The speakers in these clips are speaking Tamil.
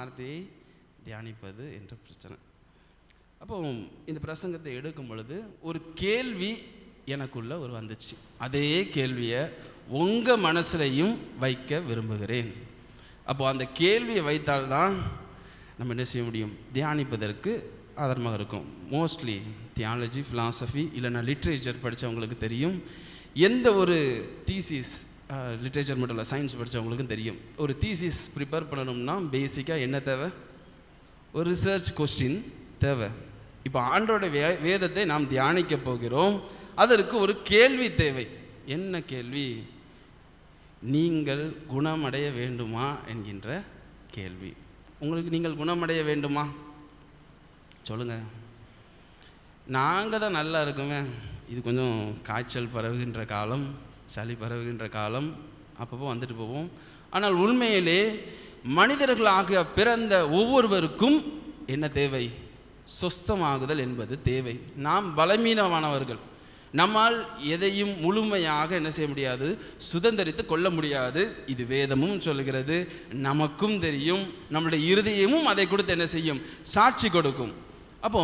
வார்த்தையை தியானிப்பது என்ற பிரச்சனை. அப்போ இந்த பிரசங்கத்தை எடுக்கும் பொழுது ஒரு கேள்வி எனக்குள்ள ஒரு வந்துச்சு. அதே கேள்வியை உங்கள் மனசுலையும் வைக்க விரும்புகிறேன். அப்போ அந்த கேள்வியை வைத்தால்தான் நம்ம என்ன செய்ய முடியும், தியானிப்பதற்கு ஆதாரமாக இருக்கும். மோஸ்ட்லி தியாலஜி, ஃபிலாசபி இல்லைன்னா லிட்ரேச்சர் படித்தவங்களுக்கு தெரியும். எந்த ஒரு தீசிஸ், லிட்ரேச்சர் மட்டும் இல்லை, சயின்ஸ் படித்தவங்களுக்கும் தெரியும். ஒரு தீசிஸ் ப்ரிப்பேர் பண்ணணும்னா பேசிக்காக என்ன தேவை, ஒரு ரிசர்ச் கொஸ்டின் தேவை. இப்போ ஆண்டோட வேதத்தை நாம் தியானிக்க போகிறோம். அதற்கு ஒரு கேள்வி தேவை. என்ன கேள்வி? நீங்கள் குணமடைய வேண்டுமா என்கின்ற கேள்வி. உங்களுக்கு நீங்கள் குணமடைய வேண்டுமா சொல்லுங்கள். நாங்கள் தான் நல்லா இருக்குமே, இது கொஞ்சம் காய்ச்சல் பரவுகின்ற காலம், சளி பரவுகின்ற காலம், அப்பப்போ வந்துட்டு போவோம். ஆனால் உண்மையிலே மனிதர்களாக பிறந்த ஒவ்வொருவருக்கும் என்ன தேவை? சொஸ்தமாகுதல் என்பது தேவை. நாம் பலவீனமானவர்கள். நம்மால் எதையும் முழுமையாக என்ன செய்ய முடியாது, சுதந்திரித்து கொள்ள முடியாது. இது வேதமும் சொல்லுகிறது, நமக்கும் தெரியும். நம்மளுடைய இருதயமும் அதை கொடுத்து என்ன செய்யும், சாட்சி கொடுக்கும். அப்போ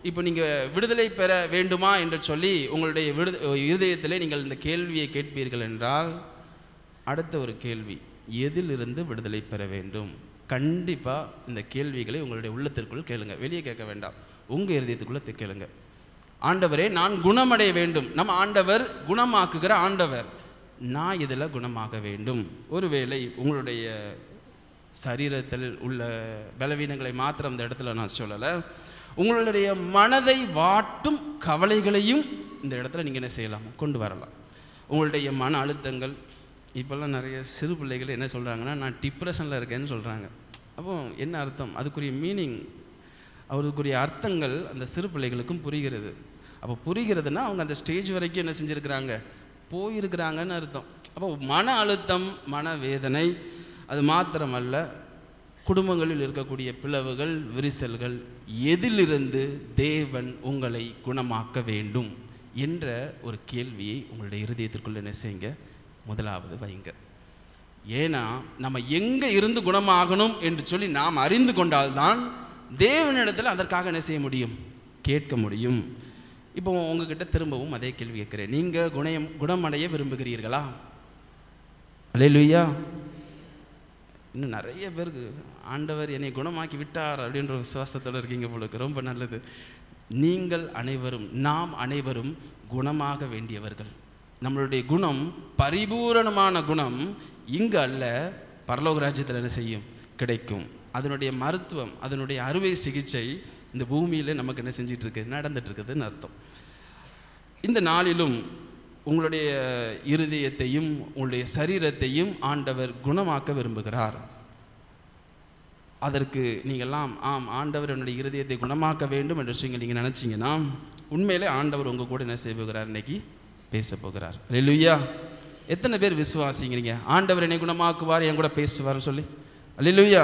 இப்போ நீங்கள் விடுதலை பெற வேண்டுமா என்று சொல்லி உங்களுடைய இருதயத்திலே நீங்கள் இந்த கேள்வியை கேட்பீர்கள் என்றால், அடுத்த ஒரு கேள்வி, எதிலிருந்து விடுதலை பெற வேண்டும்? கண்டிப்பாக இந்த கேள்விகளை உங்களுடைய உள்ளத்திற்குள் கேளுங்க. வெளியே கேட்க வேண்டாம், உங்கள் இருதயத்துக்குள்ளே கேளுங்க. ஆண்டவரே, நான் குணமடைய வேண்டும். நம்ம ஆண்டவர் குணமாக்குகிற ஆண்டவர். நான் இதில் குணமாக வேண்டும். ஒருவேளை உங்களுடைய சரீரத்தில் உள்ள பலவீனங்களை மாத்திரம் அந்த இடத்துல நான் சொல்லலை, உங்களுடைய மனதை வாட்டும் கவலைகளையும் இந்த இடத்துல நீங்கள் என்ன செய்யலாம், கொண்டு வரலாம். உங்களுடைய மன அழுத்தங்கள், இப்போல்லாம் நிறைய சிறு பிள்ளைகள் என்ன சொல்கிறாங்கன்னா, நான் டிப்ரெஷனில் இருக்கேன்னு சொல்கிறாங்க. அப்போ என்ன அர்த்தம்? அதுக்குரிய மீனிங், அவருக்குரிய அர்த்தங்கள் அந்த சிறு பிள்ளைகளுக்கும் புரிகிறது. அப்போ புரிகிறதுனா அவங்க அந்த ஸ்டேஜ் வரைக்கும் என்ன செஞ்சுருக்கிறாங்க, போயிருக்கிறாங்கன்னு அர்த்தம். அப்போ மன அழுத்தம், மனவேதனை, அது மாத்திரமல்ல, குடும்பங்களில் இருக்கக்கூடிய பிளவுகள், விரிசல்கள், எதிலிருந்து தேவன் உங்களை குணமாக்க வேண்டும் என்ற ஒரு கேள்வியை உங்களுடைய இருதயத்திற்குள்ள என்ன செய்யுங்க, முதலாவது வைங்க. ஏன்னா நம்ம எங்கே இருந்து குணமாகணும் என்று சொல்லி நாம் அறிந்து கொண்டால்தான் தேவனிடத்தில் அதற்காக என்ன செய்ய முடியும், கேட்க முடியும். இப்போ உங்ககிட்ட திரும்பவும் அதே கேள்வி கேட்குறேன். நீங்கள் குணமடைய விரும்புகிறீர்களா? அல்லேலூயா. இன்னும் நிறைய பேருக்கு ஆண்டவர் என்னை குணமாக்கி விட்டார் அப்படின்ற விசுவாசத்தோடு இருக்கீங்க போலுக்கு. ரொம்ப நல்லது. நீங்கள் அனைவரும், நாம் அனைவரும் குணமாக வேண்டியவர்கள். நம்மளுடைய குணம், பரிபூரணமான குணம் இங்கு அல்ல, பரலோக ராஜ்யத்தில் என்ன செய்யும், கிடைக்கும். அதனுடைய மருத்துவம், அதனுடைய அறுவை சிகிச்சை இந்த பூமியில் நமக்கு என்ன செஞ்சிட்ருக்கு, நடந்துட்டுருக்குதுன்னு அர்த்தம். இந்த நாளிலும் உங்களுடைய இருதயத்தையும் உங்களுடைய சரீரத்தையும் ஆண்டவர் குணமாக்க விரும்புகிறார். அதற்கு நீங்கள்லாம் ஆம், ஆண்டவர் என்னுடைய இருதயத்தை குணமாக்க வேண்டும் என்று சொல்லி நீங்கள் நினச்சிங்கன்னா, உண்மையிலே ஆண்டவர் உங்கள் கூட என்ன செய்ய போகிறார், இன்னைக்கு பேச போகிறார். அல்லேலூயா. எத்தனை பேர் விசுவாசிங்கிறீங்க ஆண்டவர் என்னை குணமாக்குவார், என் கூட பேசுவார்னு சொல்லி? அல்லேலூயா.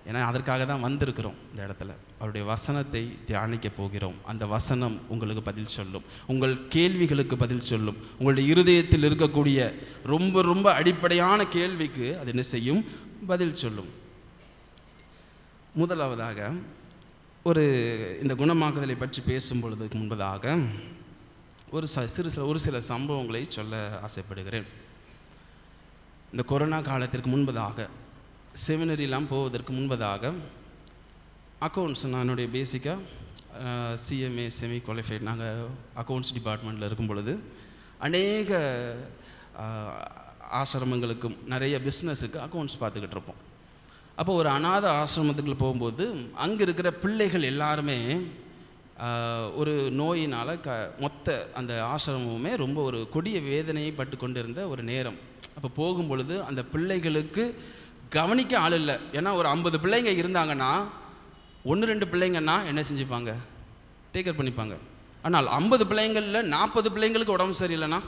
ஏன்னா அதற்காக தான் வந்திருக்கிறோம் இந்த இடத்துல. அவருடைய வசனத்தை தியானிக்க போகிறோம். அந்த வசனம் உங்களுக்கு பதில் சொல்லும், உங்கள் கேள்விகளுக்கு பதில் சொல்லும். உங்களுடைய இருதயத்தில் இருக்கக்கூடிய ரொம்ப ரொம்ப அடிப்படையான கேள்விக்கு அது என்ன செய்யும், பதில் சொல்லும். முதலாவதாக இந்த குணமாக்குதலை பற்றி பேசும் பொழுதுக்கு முன்பதாக ஒரு சில சம்பவங்களை சொல்ல ஆசைப்படுகிறேன். இந்த கொரோனா காலத்திற்கு முன்பதாக, செமினரிலாம் போவதற்கு முன்பதாக, அக்கௌண்ட்ஸ், நான் என்னுடைய பேசிக்காக சிஎம்ஏ செமி குவாலிஃபைட், நாங்கள் அக்கௌண்ட்ஸ் டிபார்ட்மெண்ட்டில் இருக்கும் பொழுது அநேக ஆசிரமங்களுக்கும் நிறைய பிஸ்னஸுக்கு அக்கௌண்ட்ஸ் பார்த்துக்கிட்டு இருப்போம். அப்போ ஒரு அநாத ஆசிரமத்துக்குள்ள போகும்போது அங்கே இருக்கிற பிள்ளைகள் எல்லாருமே ஒரு நோயினால் மொத்த அந்த ஆசிரமமே ரொம்ப ஒரு கொடிய வேதனையை பட்டு கொண்டிருந்த ஒரு நேரம். அப்போ போகும்பொழுது அந்த பிள்ளைகளுக்கு கவனிக்க ஆள் இல்லை. ஏன்னா ஒரு 50 பிள்ளைங்க இருந்தாங்கன்னா 1-2 பிள்ளைங்கன்னா என்ன செஞ்சுப்பாங்க, டேக்கர் பண்ணிப்பாங்க. ஆனால் 50 பிள்ளைங்களில் 40 பிள்ளைங்களுக்கு உடம்பு சரியில்லைன்னா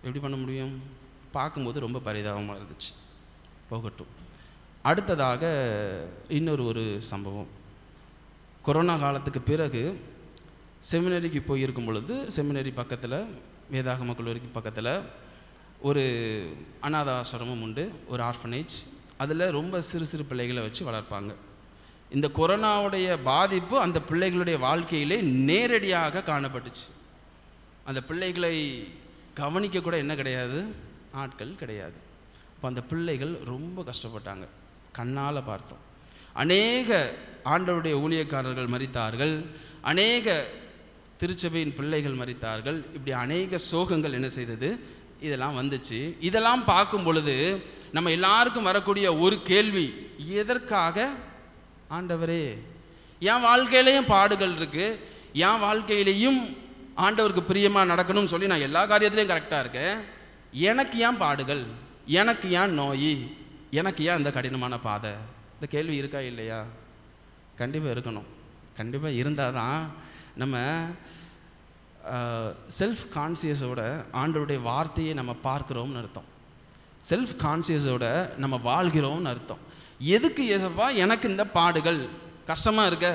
எப்படி பண்ண முடியும்? பார்க்கும்போது ரொம்ப பரிதாபமாக இருந்துச்சு. போகட்டும். அடுத்ததாக இன்னொரு சம்பவம். கொரோனா காலத்துக்கு பிறகு செமினரிக்கு போயிருக்கும் பொழுது, செமினரி பக்கத்தில், வேதாகம கல்லூரிக்கு பக்கத்தில் ஒரு அநாத ஆசிரமம் உண்டு, ஒரு ஆர்ஃபனேஜ். அதில் ரொம்ப சிறு சிறு பிள்ளைகளை வச்சு வளர்ப்பாங்க. இந்த கொரோனாவுடைய பாதிப்பு அந்த பிள்ளைகளுடைய வாழ்க்கையிலே நேரடியாக காணப்பட்டுச்சு. அந்த பிள்ளைகளை கவனிக்க கூட என்ன கிடையாது, ஆட்கள் கிடையாது. அப்போ அந்த பிள்ளைகள் ரொம்ப கஷ்டப்பட்டாங்க. கண்ணால் பார்த்தோம். அநேக ஆண்டவருடைய ஊழியக்காரர்கள் மரித்தார்கள், அநேக திருச்சபையின் பிள்ளைகள் மரித்தார்கள். இப்படி அநேக சோகங்கள் என்ன செய்தது, இதெல்லாம் வந்துச்சு. இதெல்லாம் பார்க்கும் பொழுது நம்ம எல்லாருக்கும் வரக்கூடிய ஒரு கேள்வி, எதற்காக ஆண்டவரே? என் வாழ்க்கையிலையும் பாடுகள் இருக்குது, என் வாழ்க்கையிலையும் ஆண்டவருக்கு பிரியமாக நடக்கணும்னு சொல்லி நான் எல்லா காரியத்திலையும் கரெக்டாக இருக்கேன். எனக்கு ஏன் பாடுகள், எனக்கு ஏன் நோய், எனக்கு ஏன் இந்த கடினமான பாதை? இந்த கேள்வி இருக்கா இல்லையா? கண்டிப்பாக இருக்கணும். கண்டிப்பாக இருந்தால் தான் நம்ம செல்ஃப் கான்சியஸோட ஆண்டவருடைய வார்த்தையை நம்ம பார்க்குறோம்னு அர்த்தம். செல்ஃப் கான்சியஸோட நம்ம வாழ்கிறோம்னு அர்த்தம். எதுக்கு ஏசப்பா எனக்கு இந்த பாடுகள், கஷ்டமாக இருக்க,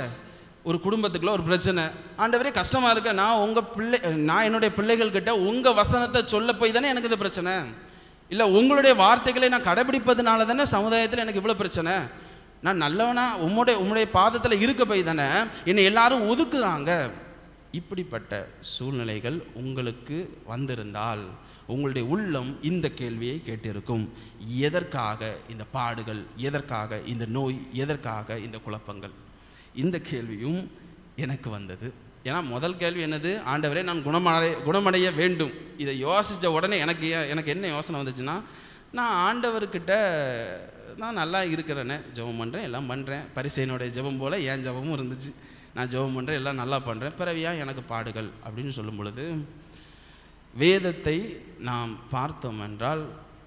ஒரு குடும்பத்துக்குள்ள ஒரு பிரச்சனை, ஆண்டவரே கஷ்டமாக இருக்க, நான் என்னுடைய பிள்ளைகள்கிட்ட உங்கள் வசனத்தை சொல்ல போய் தானே எனக்கு இந்த பிரச்சனை, இல்லை உங்களுடைய வார்த்தைகளை நான் கடைபிடிப்பதுனால தானே சமுதாயத்தில் எனக்கு இவ்வளோ பிரச்சனை, நான் நல்லவனா உம்முடைய பாதத்தில் இருக்க போய் தானே என்னை எல்லாரும் ஒதுக்குறாங்க. இப்படிப்பட்ட சூழ்நிலைகள் உங்களுக்கு வந்திருந்தால் உங்களுடைய உள்ளம் இந்த கேள்வியை கேட்டிருக்கும், எதற்காக இந்த பாடுகள், எதற்காக இந்த நோய், எதற்காக இந்த குழப்பங்கள்? இந்த கேள்வியும் எனக்கு வந்தது. ஏன்னா முதல் கேள்வி என்னது, ஆண்டவரே நான் குணமடைய வேண்டும். இதை யோசித்த உடனே எனக்கு என்ன யோசனை வந்துச்சுன்னா, நான் ஆண்டவர்கிட்ட நான் நல்லா இருக்கிறேன்னு ஜெபம் பண்ணுறேன், எல்லாம் பண்ணுறேன், பரிசேயனுடைய ஜெபம் போல் என் ஜெபமும் இருந்துச்சு. நான் ஜெபம் பண்ணுறேன், எல்லாம் நல்லா பண்ணுறேன், பிறவியா எனக்கு பாடுகள் அப்படின்னு சொல்லும் பொழுது, வேதத்தை நாம் பார்த்தோம் என்றால்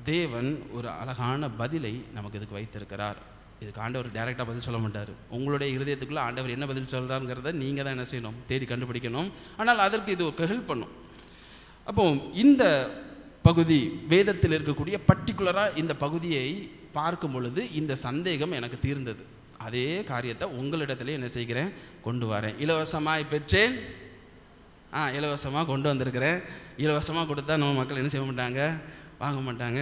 தேவன் ஒரு அழகான பதிலை நமக்கு இதுக்கு வைத்திருக்கிறார். இதுக்கு ஆண்டவர் டைரெக்டாக பதில் சொல்ல மாட்டார். உங்களுடைய இருதயத்துக்குள்ளே ஆண்டவர் என்ன பதில் சொல்கிறாருங்கிறத நீங்கள் தான் என்ன செய்யணும், தேடி கண்டுபிடிக்கணும். ஆனால் அதற்கு இது ஒரு ஹெல்ப் பண்ணும். அப்போ இந்த பகுதி வேதத்தில் இருக்கக்கூடிய பர்டிகுலராக இந்த பகுதியை பார்க்கும் பொழுது இந்த சந்தேகம் எனக்கு தீர்ந்தது. அதே காரியத்தை உங்களிடத்துல என்ன செய்கிறேன், கொண்டு வரேன். இலவசமாக பெற்றேன், இலவசமாக கொண்டு வந்திருக்கிறேன். இலவசமாக கொடுத்தா நம்ம மக்கள் என்ன செய்ய மாட்டாங்க, வாங்க மாட்டாங்க.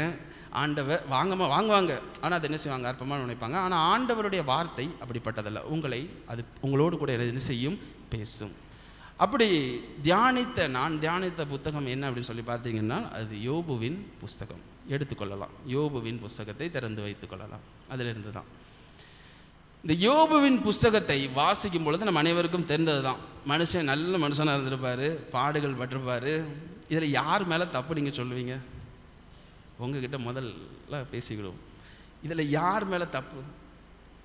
ஆண்டவர் வாங்குவாங்க, ஆனால் அதை என்ன செய்வாங்க, அற்பமாக நினைப்பாங்க. ஆனால் ஆண்டவருடைய வார்த்தை அப்படிப்பட்டதல்ல. அது உங்களோடு கூட என்ன செய்யும், பேசும். அப்படி நான் தியானித்த புத்தகம் என்ன அப்படின்னு சொல்லி பார்த்தீங்கன்னா, அது யோபுவின் புஸ்தகம். எடுத்துக்கொள்ளலாம், யோபுவின் புஸ்தகத்தை திறந்து வைத்து கொள்ளலாம். அதிலிருந்து தான் இந்த யோபுவின் புஸ்தகத்தை வாசிக்கும் பொழுது நம்ம அனைவருக்கும் தெரிந்தது தான். மனுஷன் நல்ல மனுஷனாக இருந்திருப்பார், பாடுகள் பட்டிருப்பார். இதில் யார் மேலே தப்பு நீங்கள் சொல்லுவீங்க? உங்ககிட்ட முதல்ல பேசிக்கிடுவோம். இதில் யார் மேலே தப்பு?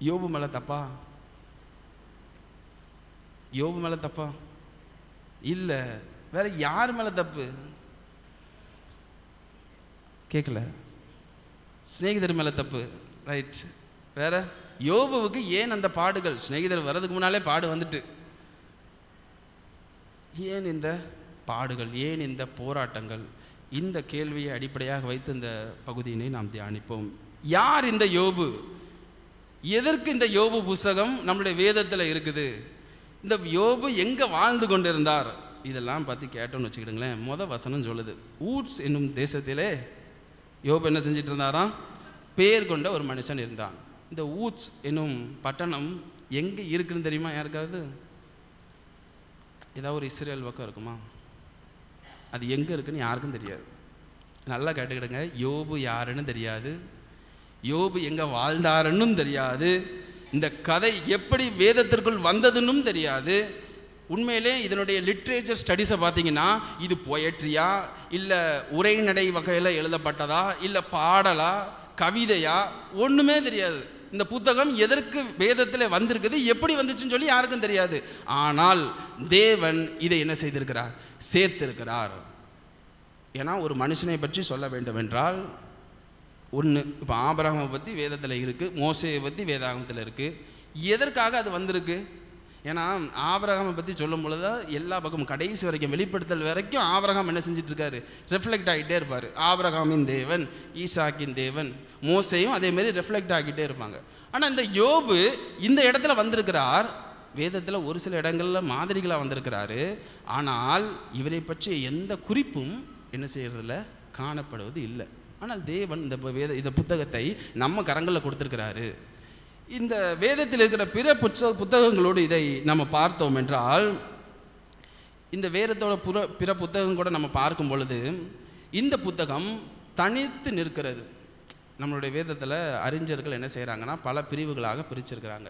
யோபு மேலே தப்பா? யோபு மேலே தப்பா? இல்லை, வேற யார் மேலே தப்பு? கேட்கல. சிநேகிதர் மேலே தப்பு, ரைட். வேற யோபுவுக்கு ஏன் அந்த பாடுகள்? சிநேகிதர் வர்றதுக்கு முன்னாலே பாடு வந்துட்டு, ஏன் இந்த பாடுகள், ஏன் இந்த போராட்டங்கள்? இந்த கேள்வியை அடிப்படையாக வைத்து இந்த பகுதியினை நாம் தியானிப்போம். யார் இந்த யோபு? எதற்கு இந்த யோபு புஸ்தகம் நம்மளுடைய வேதத்தில் இருக்குது? இந்த யோபு எங்கே வாழ்ந்து கொண்டிருந்தார்? இதெல்லாம் பற்றி கேட்டோன்னு வச்சுக்கிடுங்களேன். வசனம் சொல்லுது, ஊட்ஸ் என்னும் தேசத்திலே யோபு என்ன செஞ்சிட்டு இருந்தாராம்? பேர் கொண்ட ஒரு மனுஷன் இருந்தான். இந்த ஊட்ஸ் என்னும் பட்டணம் எங்கே இருக்குன்னு தெரியுமா யாருக்காவது? ஏதாவது ஒரு இஸ்ரேல் பக்கம் இருக்குமா? அது எங்கே இருக்குன்னு யாருக்கும் தெரியாது. நல்லா கேட்டுக்கிடுங்க. யோபு யாருன்னு தெரியாது, யோபு எங்கே வாழ்ந்தாருன்னு தெரியாது, இந்த கதை எப்படி வேதத்திற்குள் வந்ததுன்னு தெரியாது. உண்மையிலே இதனுடைய லிட்ரேச்சர் ஸ்டடீஸை பார்த்தீங்கன்னா, இது பொயட்ரியா, இல்லை உரைநடை வகையில் எழுதப்பட்டதா, இல்லை பாடலா, கவிதையா, ஒன்றுமே தெரியாது. இந்த புத்தகம் எதற்கு வேதத்தில் வந்திருக்குது, எப்படி வந்துச்சுன்னு சொல்லி யாருக்கும் தெரியாது. ஆனால் தேவன் இதை என்ன செய்திருக்கிறார், சேர்த்திருக்கிறார். ஏன்னா ஒரு மனுஷனை பற்றி சொல்ல வேண்டும் என்றால் ஒன்று, இப்போ ஆபிரகாமை பற்றி வேதத்தில் இருக்குது, மோசேயை பற்றி வேதாகமத்தில் இருக்குது. எதற்காக அது வந்திருக்கு? ஏன்னா ஆபிரகாமை பற்றி சொல்லும் பொழுது எல்லா பக்கமும் கடைசி வரைக்கும் வெளிப்படுத்தல் வரைக்கும் ஆபிரகாம் என்ன செஞ்சிட்ருக்காரு, ரெஃப்ளெக்ட் ஆகிட்டே இருப்பார். ஆபிரகாமின் தேவன், ஈசாக்கின் தேவன், மோசேயும் அதேமாரி ரெஃப்ளெக்ட் ஆகிட்டே இருப்பாங்க. ஆனால் இந்த யோபு இந்த இடத்துல வந்திருக்கிறார். வேதத்தில் ஒரு சில இடங்களில் மாதிரிகளாக வந்திருக்கிறாரு. ஆனால் இவரை பற்றி எந்த குறிப்பும் என்ன செய்யறதில்ல, காணப்படுவது இல்லை. ஆனால் தேவன் இந்த புத்தகத்தை நம்ம கரங்களில் கொடுத்துருக்கிறாரு. இந்த வேதத்தில் இருக்கிற புத்தகங்களோடு இதை நம்ம பார்த்தோம் என்றால், இந்த வேதத்தோட பிற புத்தகம் கூட நம்ம பார்க்கும் பொழுது இந்த புத்தகம் தனித்து நிற்கிறது. நம்மளுடைய வேதத்தில் அறிஞர்கள் என்ன செய்கிறாங்கன்னா பல பிரிவுகளாக பிரிச்சிருக்கிறாங்க.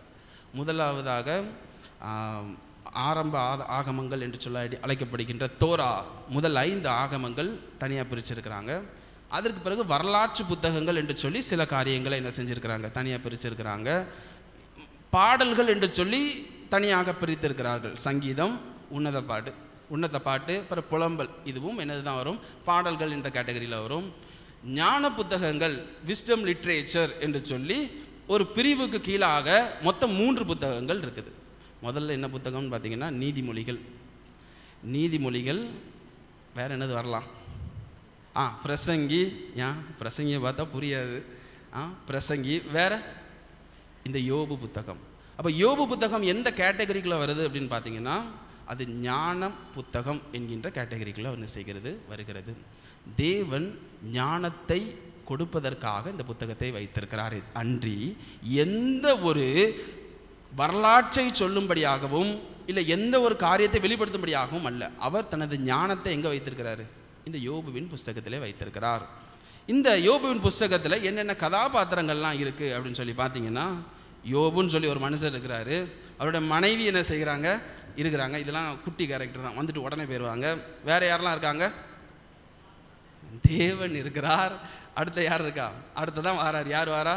முதலாவதாக ஆரம்ப ஆகமங்கள் என்று சொல்ல அழைக்கப்படுகின்ற தோரா முதல் 5 ஆகமங்கள் தனியாக பிரிச்சிருக்கிறாங்க. அதற்கு பிறகு வரலாற்று புத்தகங்கள் என்று சொல்லி சில காரியங்களை என்ன செஞ்சுருக்கிறாங்க, தனியாக பிரிச்சிருக்கிறாங்க. பாடல்கள் என்று சொல்லி தனியாக பிரித்திருக்கிறார்கள். சங்கீதம், உன்னத பாட்டு, அப்புறம் புலம்பல், இதுவும் என்னது தான் வரும், பாடல்கள் என்ற கேட்டகரியில் வரும். ஞான புத்தகங்கள், விஸ்டம் லிட்ரேச்சர் என்று சொல்லி ஒரு பிரிவுக்கு கீழாக மொத்தம் 3 புத்தகங்கள் இருக்குது. முதல்ல என்ன புத்தகம்னு பார்த்தீங்கன்னா நீதிமொழிகள். வேறு என்னது வரலாம்? பிரசங்கி. பிரசங்கியை பார்த்தா புரியாது. பிரசங்கி. வேற இந்த யோபு புத்தகம். அப்போ யோபு புத்தகம் எந்த கேட்டகரிக்குள்ளே வருது அப்படின்னு பார்த்தீங்கன்னா, அது ஞான புத்தகம் என்கின்ற கேட்டகரிக்குள்ளே வருகிறது. தேவன் ஞானத்தை கொடுப்பதற்காக இந்த புத்தகத்தை வைத்திருக்கிறார் அன்றி எந்த ஒரு வரலாற்றை சொல்லும்படியாகவும் இல்லை எந்த ஒரு காரியத்தை வெளிப்படுத்தும்படியாகவும் அல்ல. அவர் தனது ஞானத்தை எங்கே வைத்திருக்கிறாரு? இந்த யோபுவின் புஸ்தகத்திலே வைத்திருக்கிறார். இந்த யோபுவின் புஸ்தகத்தில் என்னென்ன கதாபாத்திரங்கள்லாம் இருக்குது அப்படின்னு சொல்லி பார்த்தீங்கன்னா, யோபுன்னு சொல்லி ஒரு மனுஷர் இருக்கிறாரு. அவருடைய மனைவி என்ன செய்கிறாங்க, இருக்கிறாங்க. இதெல்லாம் குட்டி கேரக்டர் தான், வந்துட்டு உடனே போயிடுவாங்க. வேறு யாரெல்லாம் இருக்காங்க? தேவன் இருக்கிறார். அடுத்த யார் இருக்கா? அடுத்ததான் வாரார். யார் வாரா?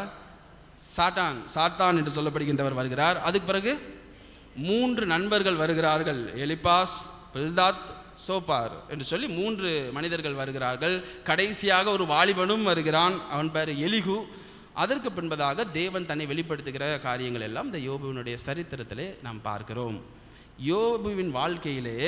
சாத்தான் என்று சொல்லப்படுகின்றவர் வருகிறார். அதுக்கு பிறகு 3 நண்பர்கள் வருகிறார்கள். எலிபாஸ், பில்தாத், சோப்பார் என்று சொல்லி 3 மனிதர்கள் வருகிறார்கள். கடைசியாக ஒரு வாலிபனும் வருகிறான். அவன் பேர் எலிகு. அதற்கு பின்பதாக தேவன் தன்னை வெளிப்படுத்துகிற காரியங்கள் எல்லாம் இந்த யோபுவினுடைய சரித்திரத்திலே நாம் பார்க்கிறோம். யோபுவின் வாழ்க்கையிலே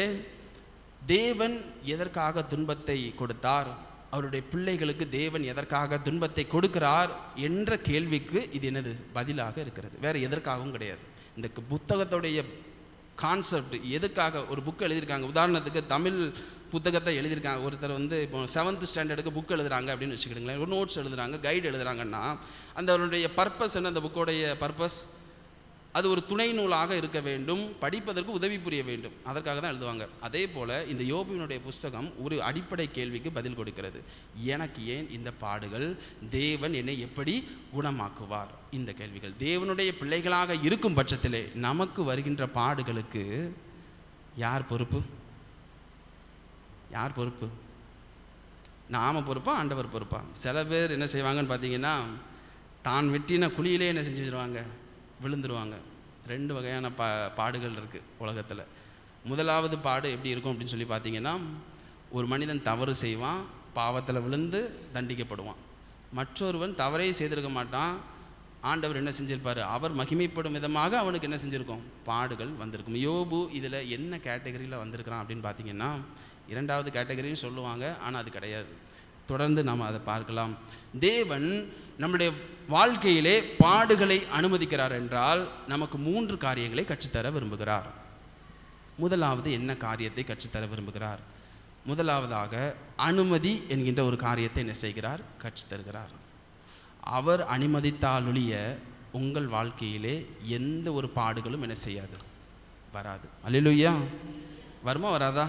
தேவன் எதற்காக துன்பத்தை கொடுத்தார், அவருடைய பிள்ளைகளுக்கு தேவன் எதற்காக துன்பத்தை கொடுக்கிறார் என்ற கேள்விக்கு இது என்னது பதிலாக இருக்கிறது. வேறு எதற்காகவும் கிடையாது. இந்த புத்தகத்துடைய கான்செப்ட் எதுக்காக ஒரு புக் எழுதியிருக்காங்க. உதாரணத்துக்கு தமிழ் புத்தகத்தை எழுதியிருக்காங்க. ஒருத்தர் இப்போ 7th ஸ்டாண்டர்டுக்கு புக் எழுதுறாங்க அப்படின்னு வச்சுக்கிடுங்களேன். ஒரு நோட்ஸ் எழுதுறாங்க, கைடு எழுதுறாங்கன்னா அந்த அவருடைய பர்பஸ் என்ன? அந்த புக்கோடைய பர்பஸ் அது ஒரு துணை நூலாக இருக்க வேண்டும், படிப்பதற்கு உதவி புரிய வேண்டும், அதற்காக தான் எழுதுவாங்க. அதே போல் இந்த யோபுவினுடைய புஸ்தகம் ஒரு அடிப்படை கேள்விக்கு பதில் கொடுக்கிறது. எனக்கு ஏன் இந்த பாடுகள், தேவன் என்னை எப்படி குணமாக்குவார், இந்த கேள்விகள். தேவனுடைய பிள்ளைகளாக இருக்கும் பட்சத்திலே நமக்கு வருகின்ற பாடுகளுக்கு யார் பொறுப்பு? நாம் பொறுப்பா, ஆண்டவர் பொறுப்பா? சில பேர் என்ன செய்வாங்கன்னு பார்த்தீங்கன்னா, தான் வெட்டின குழியிலே என்ன செஞ்சுருவாங்க, விழுந்துருவாங்க. 2 வகையான பாடுகள் இருக்குது உலகத்தில். முதலாவது பாடு எப்படி இருக்கும் அப்படின்னு சொல்லி பார்த்தீங்கன்னா, ஒரு மனிதன் தவறு செய்வான், பாவத்தில் விழுந்து தண்டிக்கப்படுவான். மற்றொருவன் தவறே செய்திருக்க மாட்டான், ஆண்டவர் என்ன செஞ்சிருப்பார், அவர் மகிமைப்படும் விதமாக அவனுக்கு என்ன செஞ்சுருக்கும், பாடுகள் வந்திருக்கும். யோபு இதில் என்ன கேட்டகரியில் வந்திருக்கிறான் அப்படின்னு பார்த்தீங்கன்னா, 2வது கேட்டகரின்னு சொல்லுவாங்க, ஆனால் அது கிடையாது. தொடர்ந்து நாம் அதை பார்க்கலாம். தேவன் நம்முடைய வாழ்க்கையிலே பாடுகளை அனுமதிக்கிறார் என்றால் நமக்கு 3 காரியங்களை கற்றுத்தர விரும்புகிறார். முதலாவது என்ன காரியத்தை கற்றுத்தர விரும்புகிறார்? முதலாவதாக அனுமதி என்கின்ற ஒரு காரியத்தை என்ன செய்கிறார், கற்றுத்தருகிறார். அவர் அனுமதித்தாலொழிய உங்கள் வாழ்க்கையிலே எந்த ஒரு பாடுகளும் என்ன செய்யாது, வராது. அல்லேலூயா. வருமா வராதா?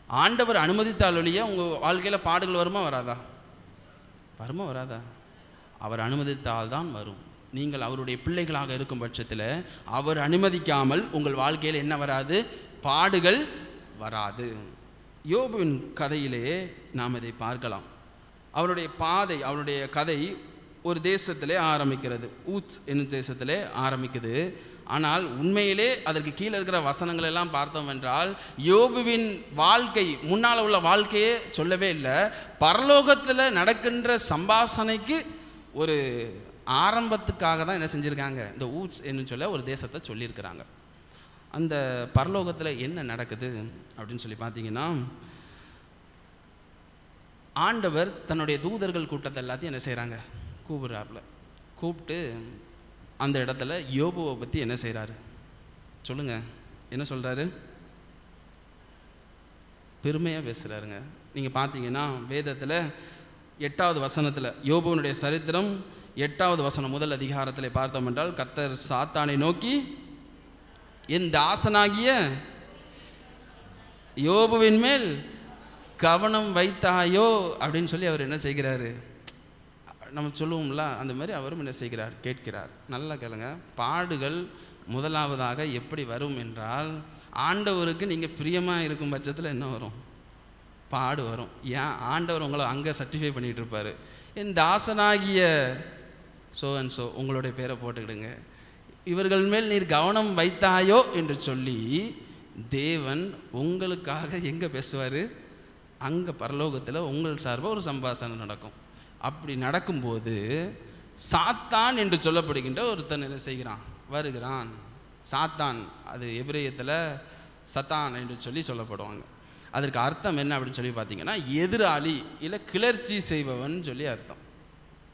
ஆண்டவர் அனுமதித்தாலொழிய உங்கள் வாழ்க்கையில் பாடுகள் வருமா வராதா? வருமா வராதா? அவர் அனுமதித்தால்தான் வரும். நீங்கள் அவருடைய பிள்ளைகளாக இருக்கும் பட்சத்தில் அவர் அனுமதிக்காமல் உங்கள் வாழ்க்கையில் என்ன வராது, பாடுகள் வராது. யோபுவின் கதையிலே நாம் இதை பார்க்கலாம். அவருடைய கதை ஒரு தேசத்திலே ஆரம்பிக்கிறது, ஊத்ஸ் என்னும் தேசத்திலே ஆரம்பிக்குது. ஆனால் உண்மையிலே அதற்கு கீழே இருக்கிற வசனங்கள் எல்லாம் பார்த்தோம் என்றால் யோபுவின் வாழ்க்கை, முன்னால் உள்ள வாழ்க்கையே சொல்லவே இல்லை. பரலோகத்தில் நடக்கின்ற சம்பாஷணைக்கு ஒரு ஆரம்பத்துக்காக தான் என்ன செஞ்சுருக்காங்க, இந்த ஊட்ஸ் என்று சொல்ல ஒரு தேசத்தை சொல்லியிருக்கிறாங்க. அந்த பரலோகத்தில் என்ன நடக்குது அப்படின்னு சொல்லி பார்த்தீங்கன்னா, ஆண்டவர் தன்னுடைய தூதர்கள் கூட்டத்தை எல்லாத்தையும் என்ன செய்கிறாங்க, கூப்பிட்டு அந்த இடத்துல யோபுவை பற்றி என்ன செய்கிறாரு சொல்லுங்க, என்ன சொல்கிறாரு, பெருமையாக பேசுகிறாருங்க. நீங்கள் பார்த்தீங்கன்னா வேதத்தில் 8வது வசனத்தில், யோபுவினுடைய சரித்திரம் 8வது வசனம் முதல் அதிகாரத்தில் பார்த்தோம் என்றால், கர்த்தர் சாத்தானை நோக்கி, என் தாசனாகிய யோபுவின் மேல் கவனம் வைத்தாயோ அப்படின்னு சொல்லி அவர் என்ன செய்கிறாரு, நம்ம சொல்லுவோம்ல அந்த மாதிரி அவரும் என்ன செய்கிறார், கேட்கிறார். நல்லா கேளுங்க. பாடுகள் முதலாவதாக எப்படி வரும் என்றால், ஆண்டவருக்கு நீங்கள் பிரியமாக இருக்கும் பட்சத்தில் என்ன வரும், பாடு வரும். ஏன் ஆண்டவர் உங்களை அங்கே சர்டிஃபை பண்ணிகிட்டு இருப்பார். என் தாசனாகிய சோ அண்ட் சோ, உங்களுடைய பேரை போட்டுக்கிடுங்க, இவர்கள் மேல் நீர் கவனம் வைத்தாயோ என்று சொல்லி தேவன் உங்களுக்காக எங்கே பேசுவார், அங்கே பரலோகத்தில் உங்கள் சார்பாக ஒரு சம்பாஷணை நடக்கும். அப்படி நடக்கும்போது சாத்தான் என்று சொல்லப்படுகின்ற ஒருத்தன் என்ன செய்கிறான், வருகிறான். சாத்தான், அது எபிரேயத்தில் சத்தான் என்று சொல்லி சொல்லப்படுவாங்க. அதற்கு அர்த்தம் என்ன அப்படின்னு சொல்லி பார்த்தீங்கன்னா, எதிராளி இல்லை கிளர்ச்சி செய்பவன் சொல்லி அர்த்தம்.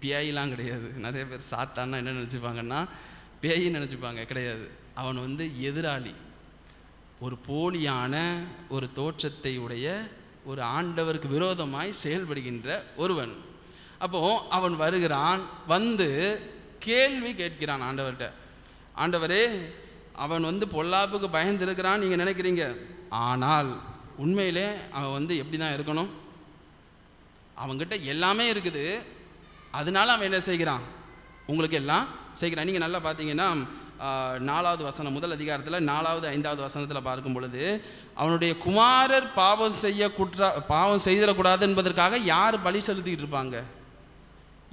பேயெலாம் கிடையாது. நிறைய பேர் சாத்தான்னா என்ன நினச்சிப்பாங்கன்னா, பேயின்னு நினச்சிப்பாங்க. கிடையாது. அவன் எதிராளி, ஒரு போலியான ஒரு தோற்றத்தை உடைய ஒரு ஆண்டவருக்கு விரோதமாய் செயல்படுகின்ற ஒருவன். அப்போ அவன் வருகிறான், கேள்வி கேட்கிறான் ஆண்டவர்கிட்ட. ஆண்டவரே, அவன் பொல்லாப்புக்கு பயந்துருக்கிறான் நீங்கள் நினைக்கிறீங்க, ஆனால் உண்மையிலே அவன் எப்படி தான் இருக்கணும், அவங்ககிட்ட எல்லாமே இருக்குது, அதனால அவன் என்ன செய்கிறான், உங்களுக்கு எல்லாம் செய்கிறான். நீங்கள் நல்லா பார்த்தீங்கன்னா 4வது வசனம் முதல் அதிகாரத்தில் 4வது 5வது வசனத்தில் பார்க்கும் பொழுது, அவனுடைய குமாரர் பாவம் செய்திடக்கூடாது என்பதற்காக யார் பலி செலுத்திக்கிட்டு இருப்பாங்க,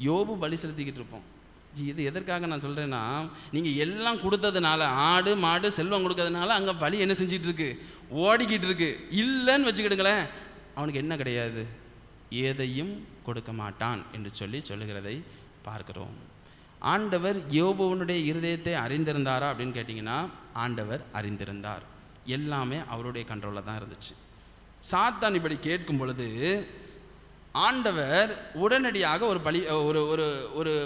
யோபு பலி செலுத்திக்கிட்டு இருப்போம். இது எதற்காக நான் சொல்கிறேன்னா, நீங்கள் எல்லாம் கொடுத்ததுனால, ஆடு மாடு செல்வம் கொடுக்கறதுனால அங்கே பலி என்ன செஞ்சிட்டு இருக்கு, ஓடிக்கிட்டு இருக்கு. இல்லைன்னு வச்சுக்கிடுங்களேன், அவனுக்கு என்ன கிடையாது, எதையும் கொடுக்க மாட்டான் என்று சொல்லுகிறதை பார்க்கிறோம். ஆண்டவர் யோபுவனுடைய இருதயத்தை அறிந்திருந்தாரா அப்படின்னு கேட்டிங்கன்னா, ஆண்டவர் அறிந்திருந்தார். எல்லாமே அவருடைய கண்ட்ரோலில் தான் இருந்துச்சு. சாத்தான் இப்படி கேட்கும் பொழுது ஆண்டவர் உடனடியாக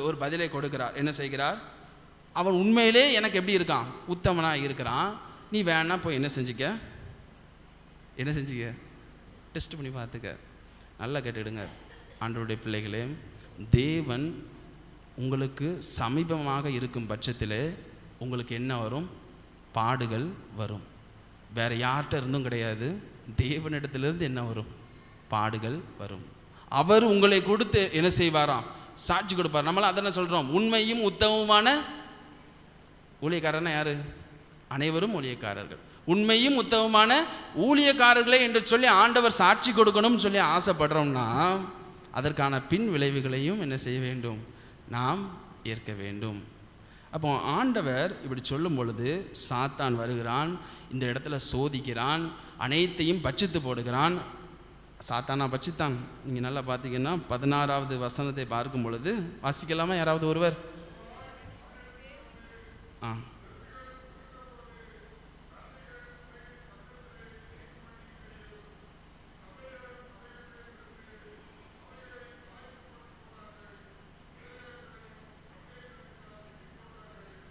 ஒரு பதிலை கொடுக்கிறார். என்ன செய்கிறார், அவன் உண்மையிலே எனக்கு எப்படி இருக்கான், உத்தமனாக இருக்கிறான், நீ வேணா போய் என்ன செஞ்சுக்க டெஸ்ட் பண்ணி பார்த்துக்க. நல்லா கேட்டுடுங்க ஆண்டவருடைய பிள்ளைகளே, தேவன் உங்களுக்கு சமீபமாக இருக்கும் பட்சத்தில் உங்களுக்கு என்ன வரும், பாடுகள் வரும். வேறு யார்கிட்ட இருந்தும் கிடையாது, தேவனிடத்திலிருந்து என்ன வரும், பாடுகள் வரும். அவர் உங்களை கொடுத்து என்ன செய்வாராம், சாட்சி கொடுப்பார். நம்மளாம் அதென்ன சொல்கிறோம், உண்மையும் உத்தமமான ஊழியக்காரர்னா யார், அனைவரும் ஊழியக்காரர்கள். உண்மையும் உத்தமமான ஊழியக்காரர்களே என்று சொல்லி ஆண்டவர் சாட்சி கொடுக்கணும்னு சொல்லி ஆசைப்படுறோம்னா, அதற்கான பின் விளைவுகளையும் என்ன செய்ய வேண்டும், நாம் ஏற்க வேண்டும். அப்போ ஆண்டவர் இப்படி சொல்லும் பொழுது சாத்தான் வருகிறான், இந்த இடத்துல சோதிக்கிறான், அனைத்தையும் பட்சித்து போடுகிறான். சாத்தானா பட்சித்தான். நீங்கள் நல்லா பார்த்தீங்கன்னா 16வது வசனத்தை பார்க்கும் பொழுது, வாசிக்கலாமா யாராவது ஒருவர்? ஆ,